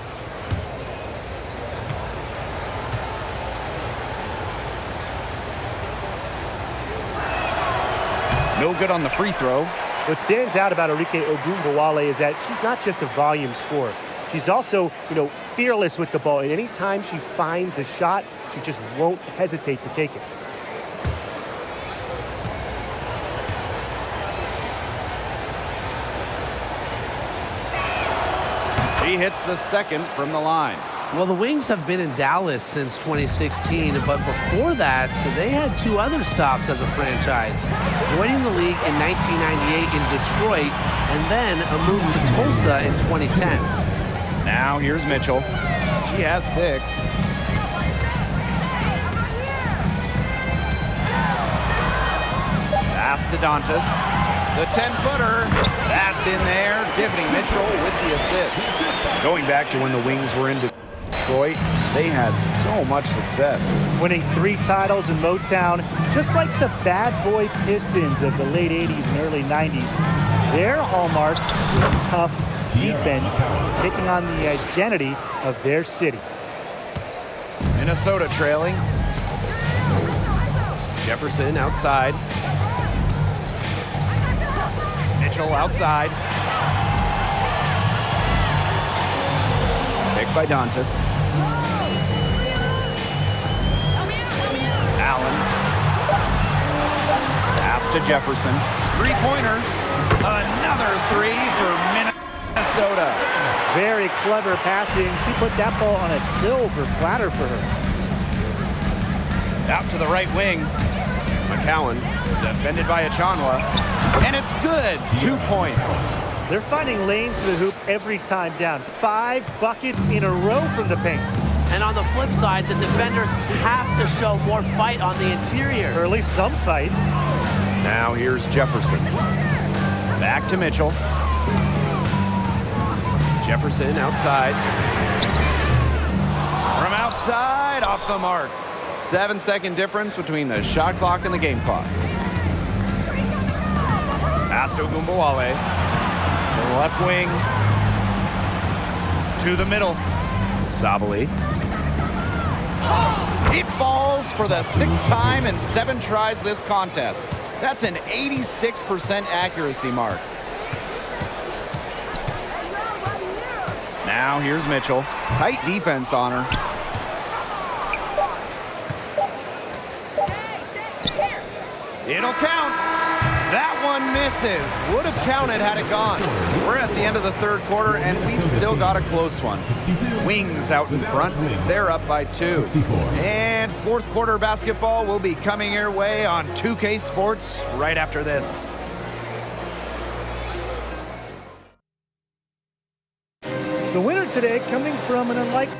Speaker 2: No good on the free throw.
Speaker 4: What stands out about Arike Ogunbowale is that she's not just a volume scorer. She's also, fearless with the ball. And anytime she finds a shot, she just won't hesitate to take it.
Speaker 2: She hits the second from the line.
Speaker 5: Well, the Wings have been in Dallas since 2016, but before that, they had 2 other stops as a franchise. Joining the league in 1998 in Detroit, and then a move to Tulsa in 2010.
Speaker 2: Now here's Mitchell. She has 6. Pass to Dantas. The 10-footer. That's in there. Tiffany Mitchell with the assist. Going back to when the Wings were in Detroit, they had so much success.
Speaker 4: Winning 3 titles in Motown, just like the bad boy Pistons of the late 80s and early 90s. Their hallmark was tough defense, taking on the identity of their city.
Speaker 2: Minnesota trailing. Jefferson outside. Mitchell outside. Pick by Dantas. Allen. Pass to Jefferson. Three-pointer. Another 3 for Minnesota.
Speaker 4: Very clever passing. She put that ball on a silver platter for her.
Speaker 2: Out to the right wing. McCowan, defended by Achanwa. And it's good. 2 points.
Speaker 4: They're finding lanes to the hoop every time down. 5 buckets in a row from the paint.
Speaker 8: And on the flip side, the defenders have to show more fight on the interior.
Speaker 4: Or at least some fight.
Speaker 2: Now here's Jefferson. Back to Mitchell. Jefferson outside. From outside, off the mark. 7-second difference between the shot clock and the game clock. Pass to Ogunbowale. To the left wing. To the middle. Sabali. It falls for the 6th time in 7 tries this contest. That's an 86% accuracy mark. Now here's Mitchell. Tight defense on her. It'll count. That one misses. Would have counted had it gone. We're at the end of the 3rd quarter, and we've still got a close one. Wings out in front. They're up by 2. And 4th quarter basketball will be coming your way on 2K Sports right after this.
Speaker 4: The winner today coming from an unlikely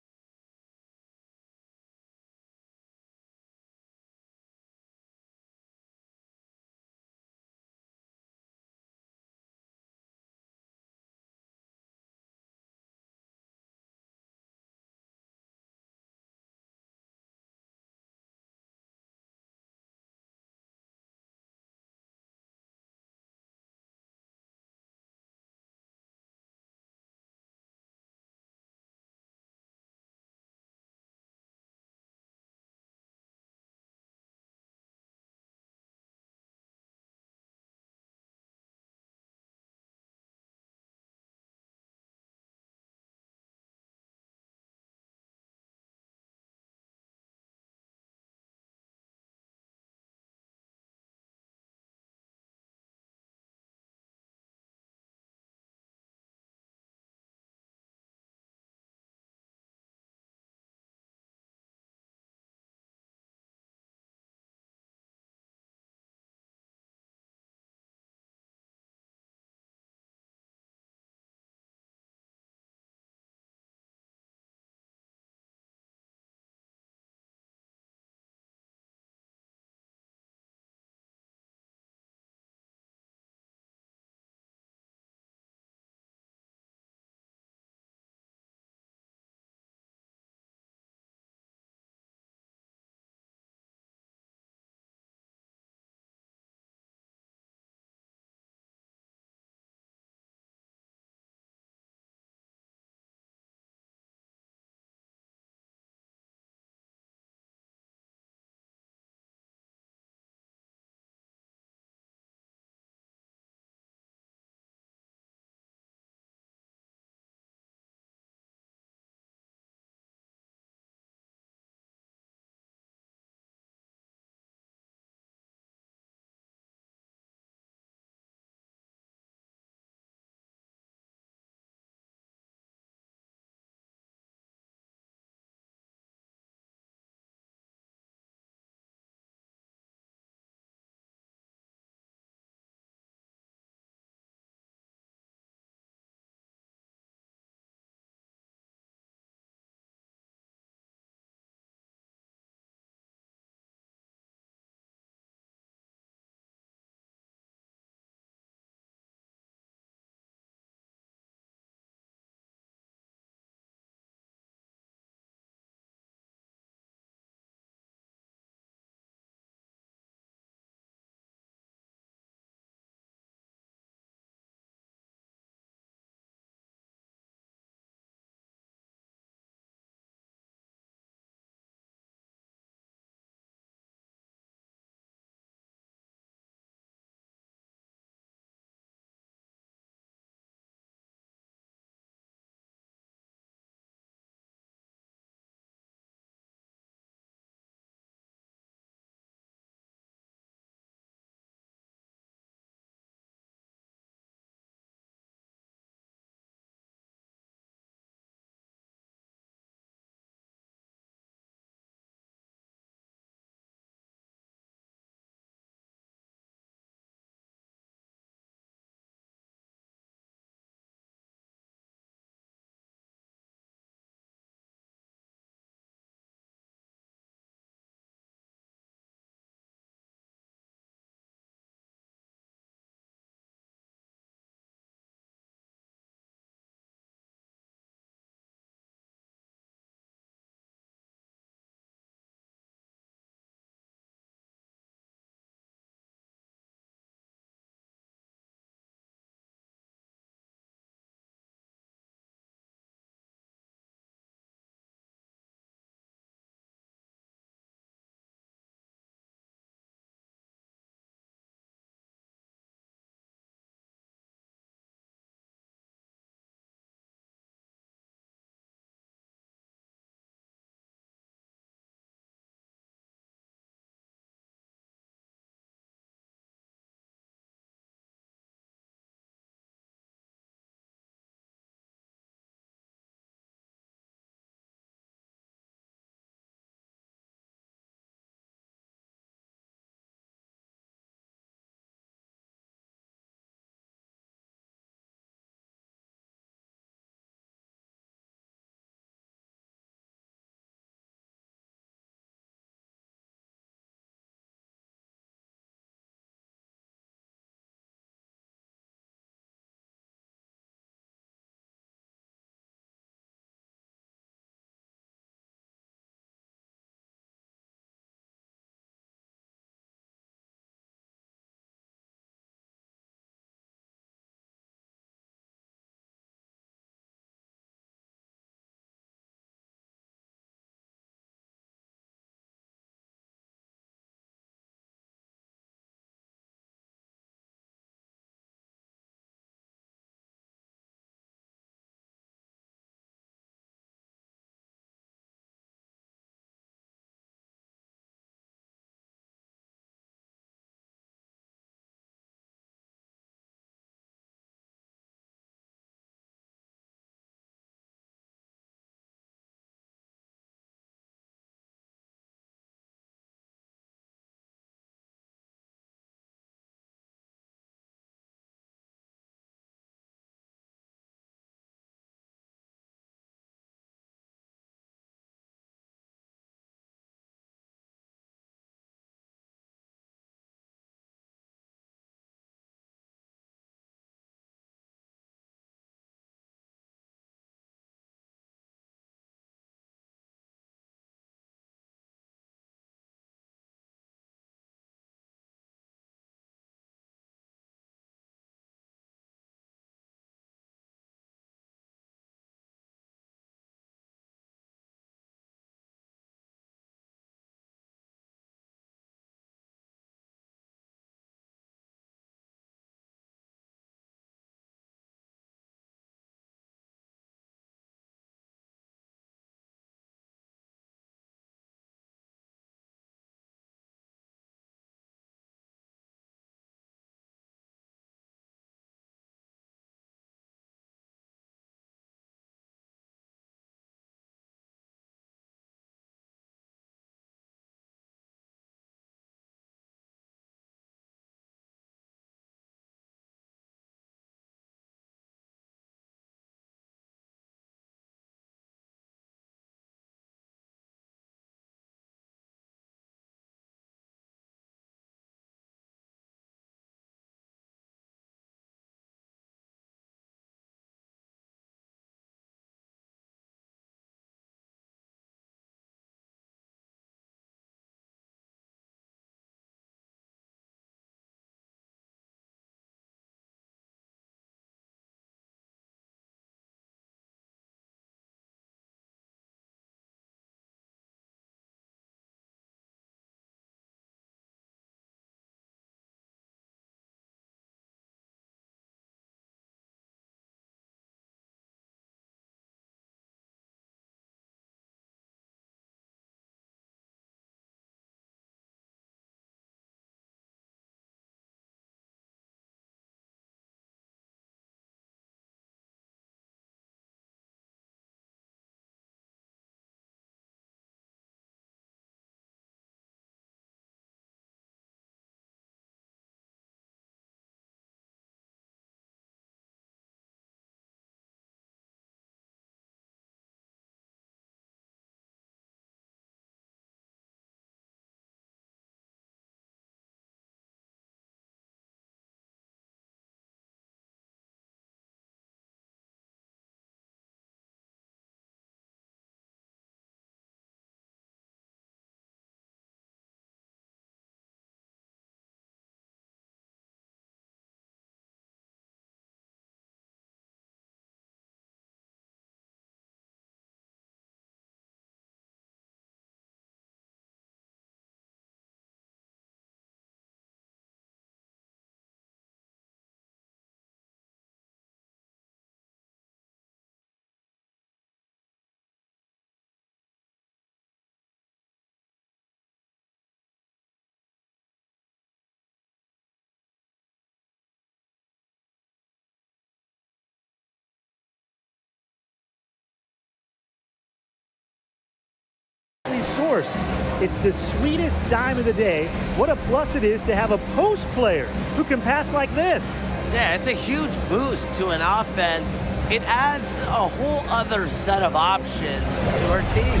Speaker 4: course. It's the sweetest dime of the day. What a plus it is to have a post player who can pass like this.
Speaker 8: Yeah, it's a huge boost to an offense. It adds a whole other set of options to our team.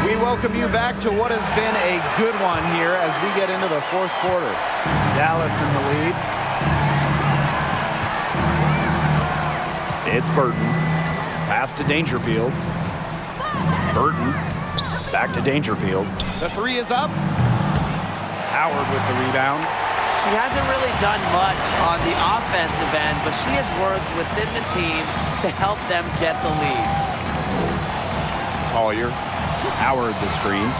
Speaker 2: We welcome you back to what has been a good one here as we get into the fourth quarter. Dallas in the lead. It's Burton. Pass to Dangerfield. Burton. Back to Dangerfield. The three is up. Howard with the rebound.
Speaker 8: She hasn't really done much on the offensive end, but she has worked within the team to help them get the lead.
Speaker 2: Collier. Howard the screen.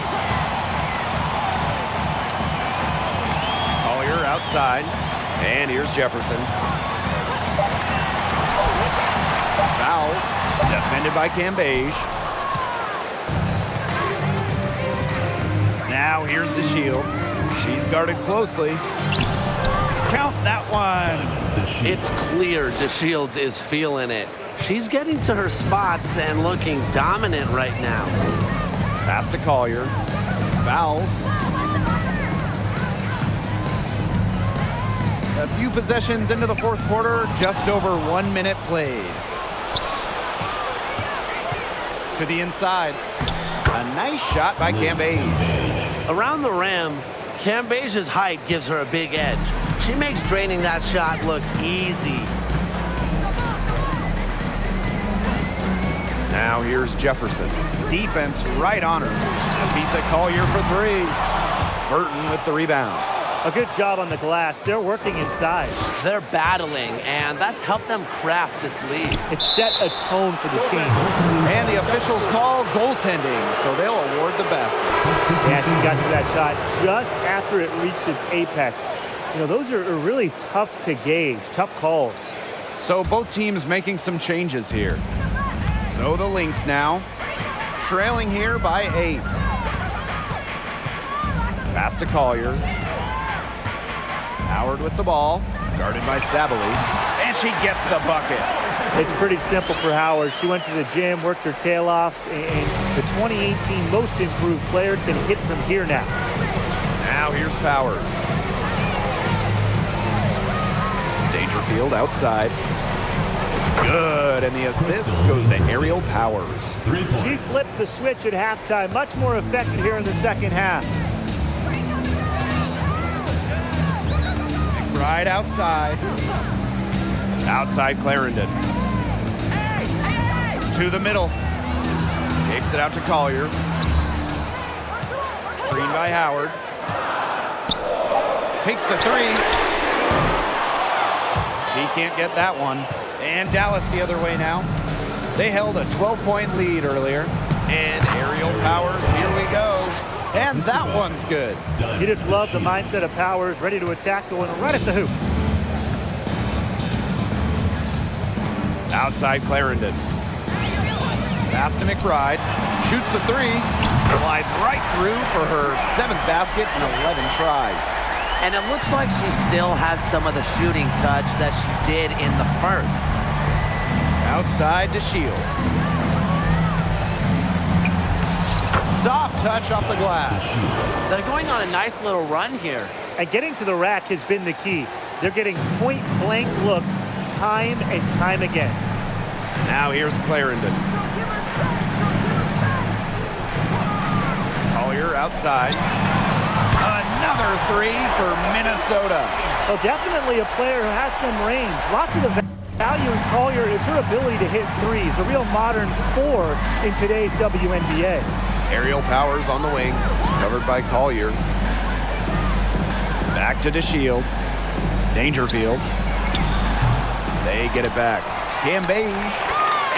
Speaker 2: Collier outside. And here's Jefferson. Fouls. Defended by Cambage. Now here's DeShields. She's guarded closely. Count that one.
Speaker 5: It's clear DeShields is feeling it. She's getting to her spots and looking dominant right now.
Speaker 2: Pass to Collier. Fouls. A few possessions into the fourth quarter, just over 1 minute played. To the inside. A nice shot by Cambage.
Speaker 5: Around the rim, Cambage's height gives her a big edge. She makes draining that shot look easy.
Speaker 2: Now here's Jefferson. Defense right on her. Lisa Collier for three. Burton with the rebound.
Speaker 4: A good job on the glass. They're working inside.
Speaker 8: They're battling, and that's helped them craft this lead.
Speaker 4: It set a tone for the team.
Speaker 2: And the officials call goaltending, so they'll award the basket.
Speaker 4: And she got to that shot just after it reached its apex. You know, those are really tough to gauge, tough calls.
Speaker 2: So both teams making some changes here. So the Lynx now, trailing here by 8. Pass to Collier. Howard with the ball, guarded by Sabally, and she gets the bucket.
Speaker 4: It's pretty simple for Howard. She went to the gym, worked her tail off, and the 2018 Most Improved Player can hit from here now.
Speaker 2: Now here's Powers. Dangerfield outside. Good, and the assist goes to Aerial Powers.
Speaker 6: 3
Speaker 4: She
Speaker 6: points.
Speaker 4: flipped the switch at halftime, much more effective here in the second half.
Speaker 2: Right outside. Outside Clarendon. To the middle. Takes it out to Collier. Screen by Howard. Takes the three. She can't get that one. And Dallas the other way now. They held a 12-point lead earlier. And Aerial Powers, here we go. And that one's good.
Speaker 4: You just love the mindset of Powers, ready to attack, going right at the hoop.
Speaker 2: Outside Clarendon. Pass to McBride. Shoots the three. Slides right through for her 7th basket in 11 tries.
Speaker 8: And it looks like she still has some of the shooting touch that she did in the first.
Speaker 2: Outside to Shields. Soft touch off the glass.
Speaker 8: They're going on a nice little run here.
Speaker 4: And getting to the rack has been the key. They're getting point-blank looks time and time again.
Speaker 2: Now here's Clarendon. Collier outside. Another three for Minnesota.
Speaker 4: Well, definitely a player who has some range. Lots of the value in Collier is her ability to hit threes, a real modern 4 in today's WNBA.
Speaker 2: Aerial Powers on the wing, covered by Collier. Back to DeShields. Dangerfield. They get it back. Cambage.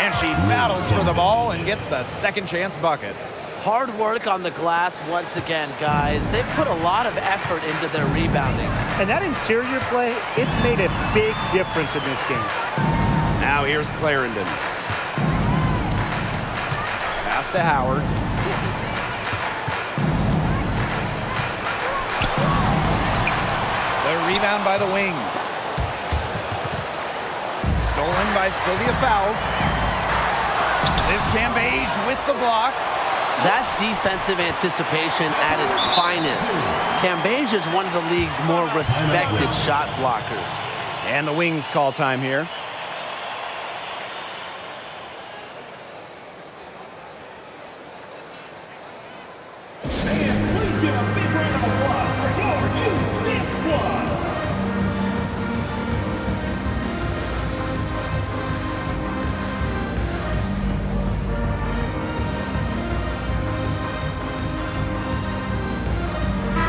Speaker 2: And she battles for the ball and gets the second chance bucket.
Speaker 8: Hard work on the glass once again, guys. They've put a lot of effort into their rebounding.
Speaker 4: And that interior play, it's made a big difference in this game.
Speaker 2: Now here's Clarendon. Pass to Howard. The rebound by the Wings. Stolen by Sylvia Fowles. Liz Cambage with the block.
Speaker 8: That's defensive anticipation at its finest. Cambage is one of the league's more respected shot blockers.
Speaker 2: And the Wings call time here.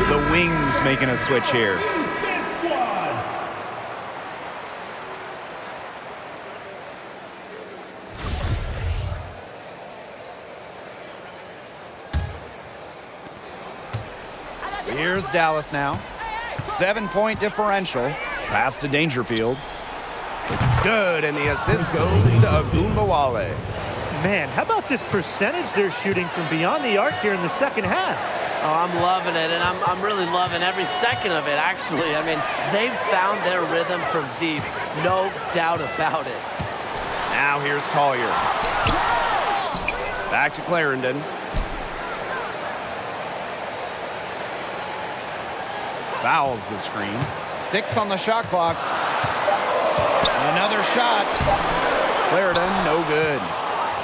Speaker 2: The Wings making a switch here. Here's Dallas now. 7-point differential. Pass to Dangerfield. Good, and the assist goes to Agumbawale.
Speaker 4: Man, how about this percentage they're shooting from beyond the arc here in the second half?
Speaker 8: Oh, I'm loving it, and I'm really loving every second of it, actually. I mean, they've found their rhythm from deep. No doubt about it.
Speaker 2: Now here's Collier. Back to Clarendon. Fouls the screen. 6 on the shot clock. Another shot. Clarendon, no good.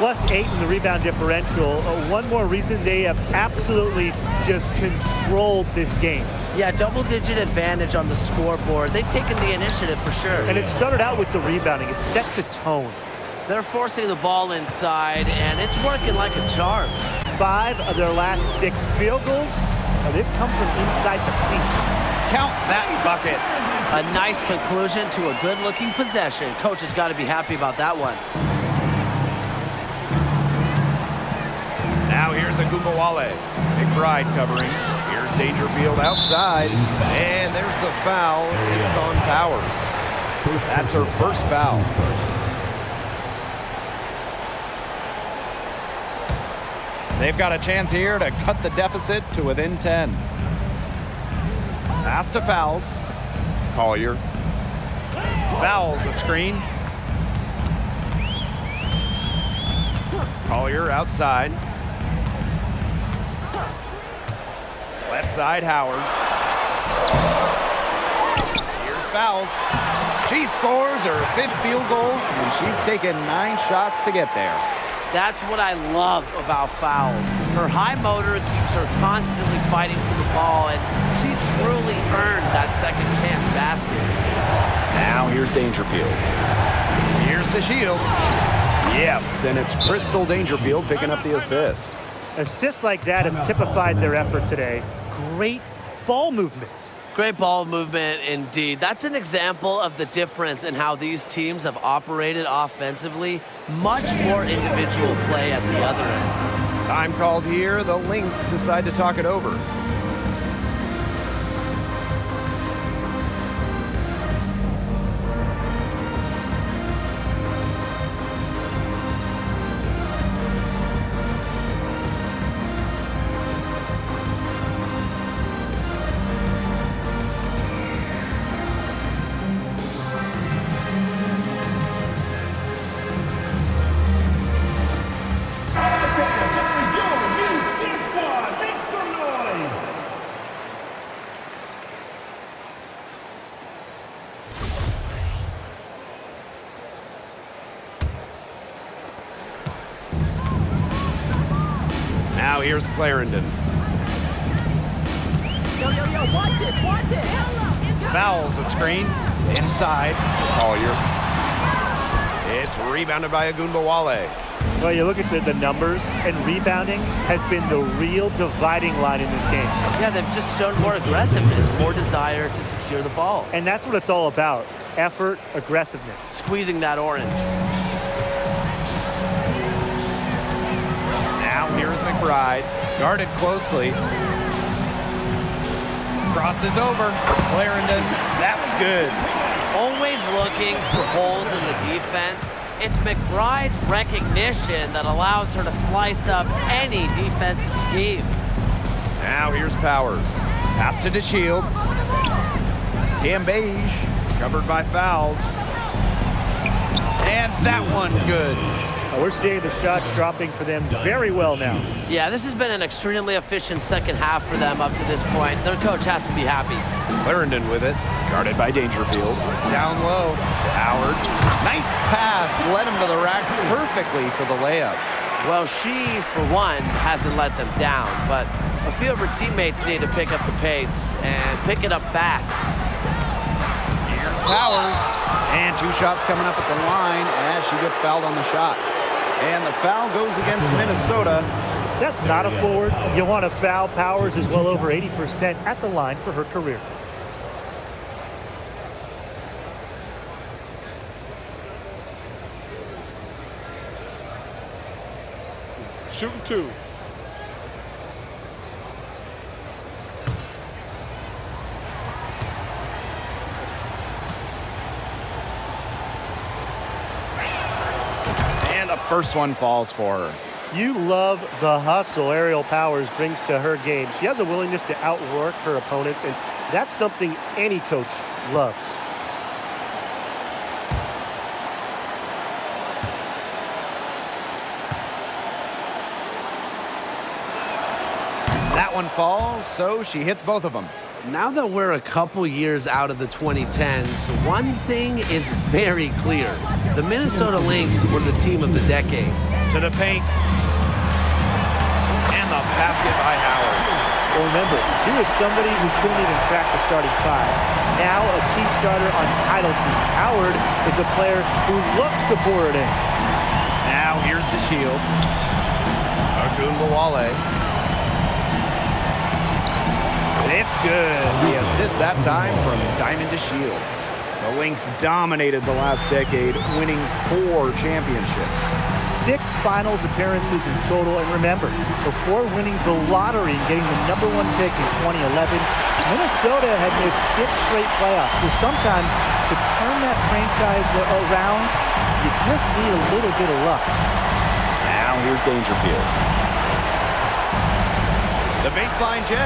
Speaker 4: +8 in the rebound differential. One more reason they have absolutely just controlled this game.
Speaker 8: Yeah, double-digit advantage on the scoreboard. They've taken the initiative for sure.
Speaker 4: And it started out with the rebounding. It sets a tone.
Speaker 8: They're forcing the ball inside, and it's working like a charm.
Speaker 4: 5 of their last 6 field goals, they've come from inside the paint.
Speaker 2: Count that bucket.
Speaker 8: A nice conclusion to a good-looking possession. Coach has got to be happy about that one.
Speaker 2: Now here's Agumbawale. McBride covering. Here's Dangerfield outside. And there's the foul. It's on Powers. That's her first foul. They've got a chance here to cut the deficit to within 10. Pass to Fouls. Collier. Fouls a screen. Collier outside. Left side, Howard. Here's Fouls. She scores her 5th field goal, and she's taken 9 shots to get there.
Speaker 8: That's what I love about Fouls. Her high motor keeps her constantly fighting for the ball, and she truly earned that second chance basket.
Speaker 2: Now here's Dangerfield. Here's to Shields. Yes, and it's Crystal Dangerfield picking up the assist.
Speaker 4: Assists like that have typified their effort today. Great ball movement.
Speaker 8: Great ball movement indeed. That's an example of the difference in how these teams have operated offensively. Much more individual play at the other end.
Speaker 2: Time called here. The Lynx decide to talk it over. Now here's Clarendon.
Speaker 9: Yo, watch it.
Speaker 2: Fouls a screen. Inside. Collier. It's rebounded by Agumbawale.
Speaker 4: Well, you look at the numbers, and rebounding has been the real dividing line in this game.
Speaker 8: Yeah, they've just shown more aggressiveness, more desire to secure the ball.
Speaker 4: And that's what it's all about. Effort, aggressiveness.
Speaker 8: Squeezing that orange.
Speaker 2: Now here's McBride. Guarded closely. Crosses over. Clarendon. That's good.
Speaker 8: Always looking for holes in the defense. It's McBride's recognition that allows her to slice up any defensive scheme.
Speaker 2: Now here's Powers. Pass to DeShields. Cambage, covered by Fouls. And that one good.
Speaker 4: We're seeing the shots dropping for them very well now.
Speaker 8: Yeah, this has been an extremely efficient second half for them up to this point. Their coach has to be happy.
Speaker 2: Clarendon with it, guarded by Dangerfield. Down low, Howard. Nice pass, led him to the rack perfectly for the layup.
Speaker 8: Well, she, for one, hasn't let them down, but a few of her teammates need to pick up the pace and pick it up fast.
Speaker 2: Here's Powers. And 2 shots coming up at the line as she gets fouled on the shot. And the foul goes against Minnesota.
Speaker 4: That's not a forward. You want to foul. Powers is well over 80% at the line for her career.
Speaker 7: Shooting 2.
Speaker 2: And the first one falls for her.
Speaker 4: You love the hustle Aerial Powers brings to her game. She has a willingness to outwork her opponents, and that's something any coach loves.
Speaker 2: That one falls, so she hits both of them.
Speaker 5: Now that we're a couple years out of the 2010s, one thing is very clear. The Minnesota Lynx were the team of the decade.
Speaker 2: To the paint. And the basket by Howard.
Speaker 4: Well, remember, he was somebody who couldn't even crack the starting 5. Now a key starter on title team. Howard is a player who looks to pour it in.
Speaker 2: Now here's the Shields. Agunbawale. It's good. The assist that time from Diamond to Shields. The Lynx dominated the last decade, winning 4 championships.
Speaker 4: 6 finals appearances in total. And remember, before winning the lottery and getting the #1 pick in 2011, Minnesota had missed 6 straight playoffs. So sometimes to turn that franchise around, you just need a little bit of luck.
Speaker 2: Now here's Dangerfield. The baseline J.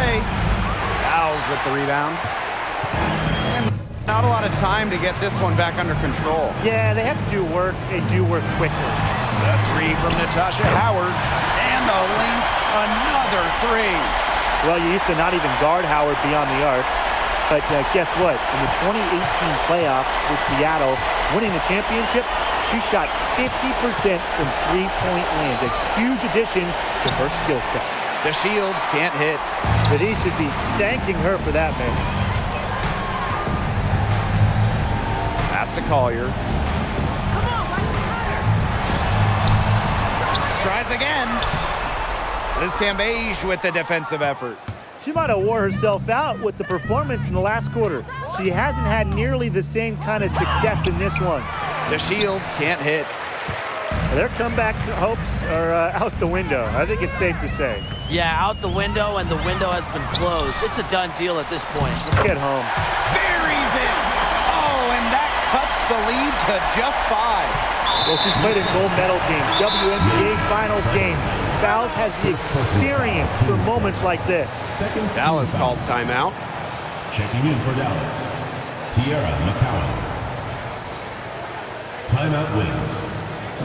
Speaker 2: Fouls with the rebound. And not a lot of time to get this one back under control.
Speaker 4: Yeah, they have to do work and do work quickly.
Speaker 2: The 3 from Natasha Howard. And the Lynx, another 3.
Speaker 4: Well, you used to not even guard Howard beyond the arc. But guess what? In the 2018 playoffs with Seattle, winning the championship, she shot 50% from three-point land. A huge addition to her skill set.
Speaker 2: The Shields can't hit.
Speaker 4: But he should be thanking her for that miss.
Speaker 2: Pass to Collier. Tries again. Liz Cambage with the defensive effort.
Speaker 4: She might have wore herself out with the performance in the last quarter. She hasn't had nearly the same kind of success in this one.
Speaker 2: The Shields can't hit.
Speaker 4: Their comeback hopes are out the window. I think it's safe to say.
Speaker 8: Yeah, out the window, and the window has been closed. It's a done deal at this point.
Speaker 4: Let's get home.
Speaker 2: Buries it. Oh, and that cuts the lead to just 5.
Speaker 4: Well, she's played in gold medal games, WNBA finals games. Fouls has the experience for moments like this.
Speaker 2: Dallas calls timeout.
Speaker 6: Checking in for Dallas, Tiara McCowan. Timeout wins.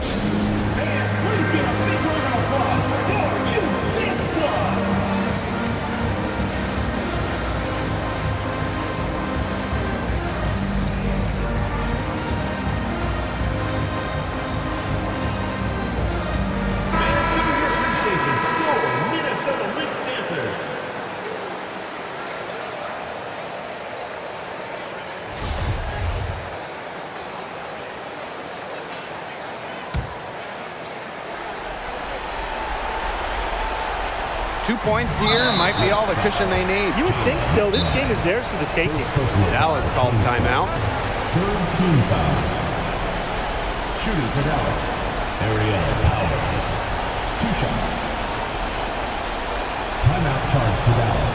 Speaker 6: Please give a big round of applause for you, Lynx Squad. Minnesota Lynx dancers.
Speaker 2: Two points here might be all the cushion they need.
Speaker 4: You would think so. This game is theirs for the taking.
Speaker 2: Dallas calls timeout.
Speaker 6: Third team foul. Shooting for Dallas, Aerial Powers. 2 shots. Timeout charge to Dallas.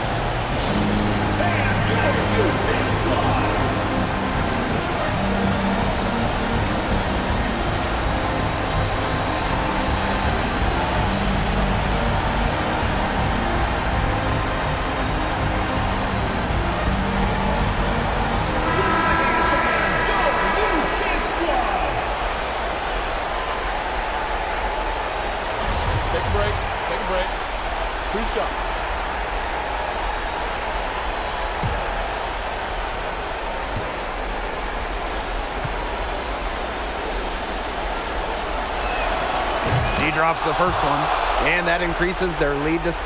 Speaker 2: drops the first one, and that increases their lead to 6.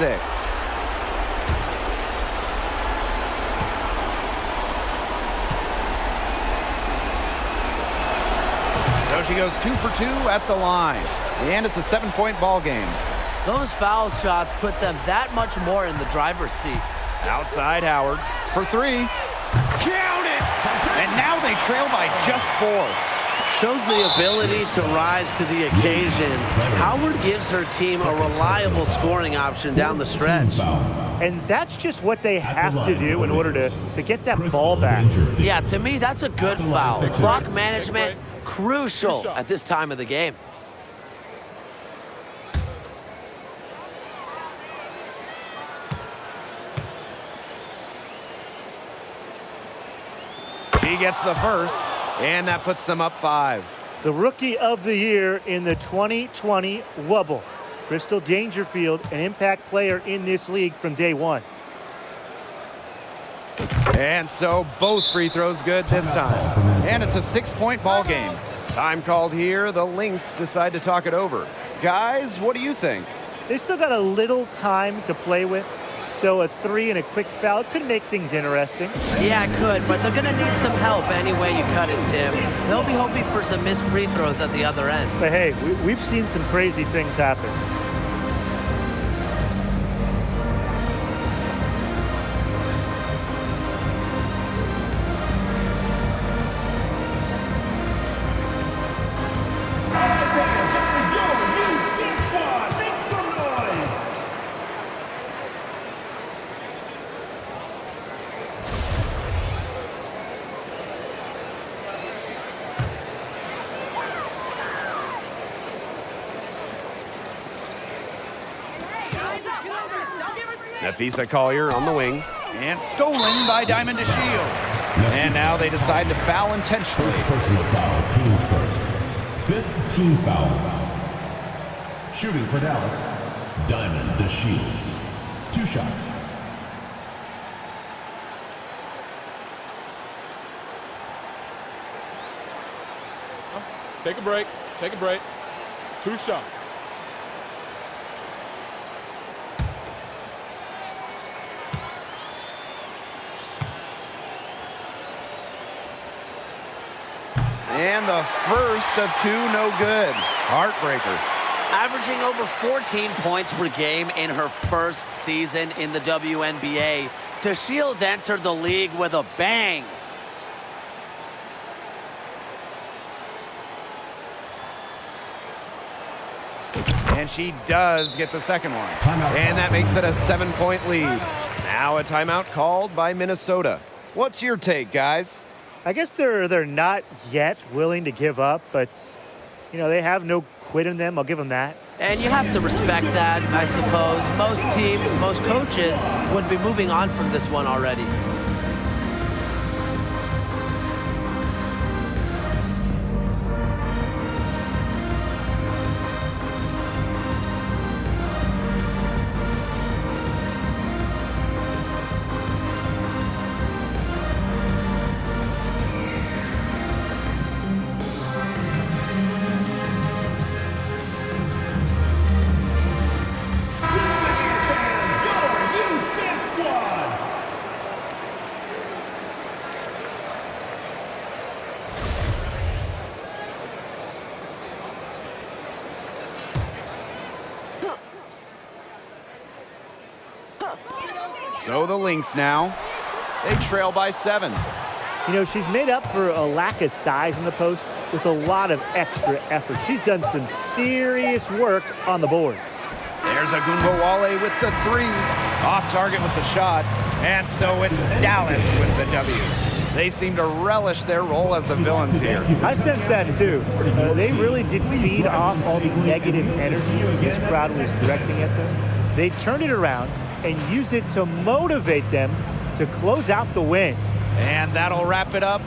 Speaker 2: So she goes 2 for 2 at the line, and it's a 7-point ball game.
Speaker 8: Those foul shots put them that much more in the driver's seat.
Speaker 2: Outside Howard for 3. Count it! And now they trail by just 4.
Speaker 8: Shows the ability to rise to the occasion. Howard gives her team a reliable scoring option down the stretch.
Speaker 4: And that's just what they have to do in order to get that ball back.
Speaker 8: Yeah, to me, that's a good foul. Clock management, crucial at this time of the game.
Speaker 2: He gets the first, and that puts them up 5.
Speaker 4: The Rookie of the Year in the 2020 Wubble. Crystal Dangerfield, an impact player in this league from day one.
Speaker 2: And so both free throws good this time. And it's a 6-point ball game. Time called here. The Lynx decide to talk it over. Guys, what do you think?
Speaker 4: They still got a little time to play with, so a 3 and a quick foul could make things interesting.
Speaker 8: Yeah, it could, but they're going to need some help any way you cut it, Tim. They'll be hoping for some missed free throws at the other end.
Speaker 4: But hey, we've seen some crazy things happen.
Speaker 2: Nafisa Collier on the wing. And stolen by Diamond DeShields. And now they decide to foul intentionally.
Speaker 6: First personal foul, team's first. 5th team foul. Shooting for Dallas, Diamond DeShields. 2 shots.
Speaker 7: Take a break. Take a break. 2 shots.
Speaker 2: And the first of 2, no good. Heartbreaker.
Speaker 8: Averaging over 14 points per game in her first season in the WNBA, DeShields entered the league with a bang.
Speaker 2: And she does get the second one. And that makes it a 7-point lead. Now a timeout called by Minnesota. What's your take, guys?
Speaker 4: I guess they're not yet willing to give up, but, you know, they have no quit in them. I'll give them that.
Speaker 8: And you have to respect that, I suppose. Most teams, most coaches would be moving on from this one already.
Speaker 2: So the Lynx now, they trail by 7.
Speaker 4: You know, she's made up for a lack of size in the post with a lot of extra effort. She's done some serious work on the boards.
Speaker 2: There's Agunbowale with the 3. Off target with the shot. And so it's Dallas with the W. They seem to relish their role as the villains here.
Speaker 4: I sense that too. They really did feed off all the negative energy this crowd was directing at them. They turned it around and used it to motivate them to close out the win.
Speaker 2: And that'll wrap it up.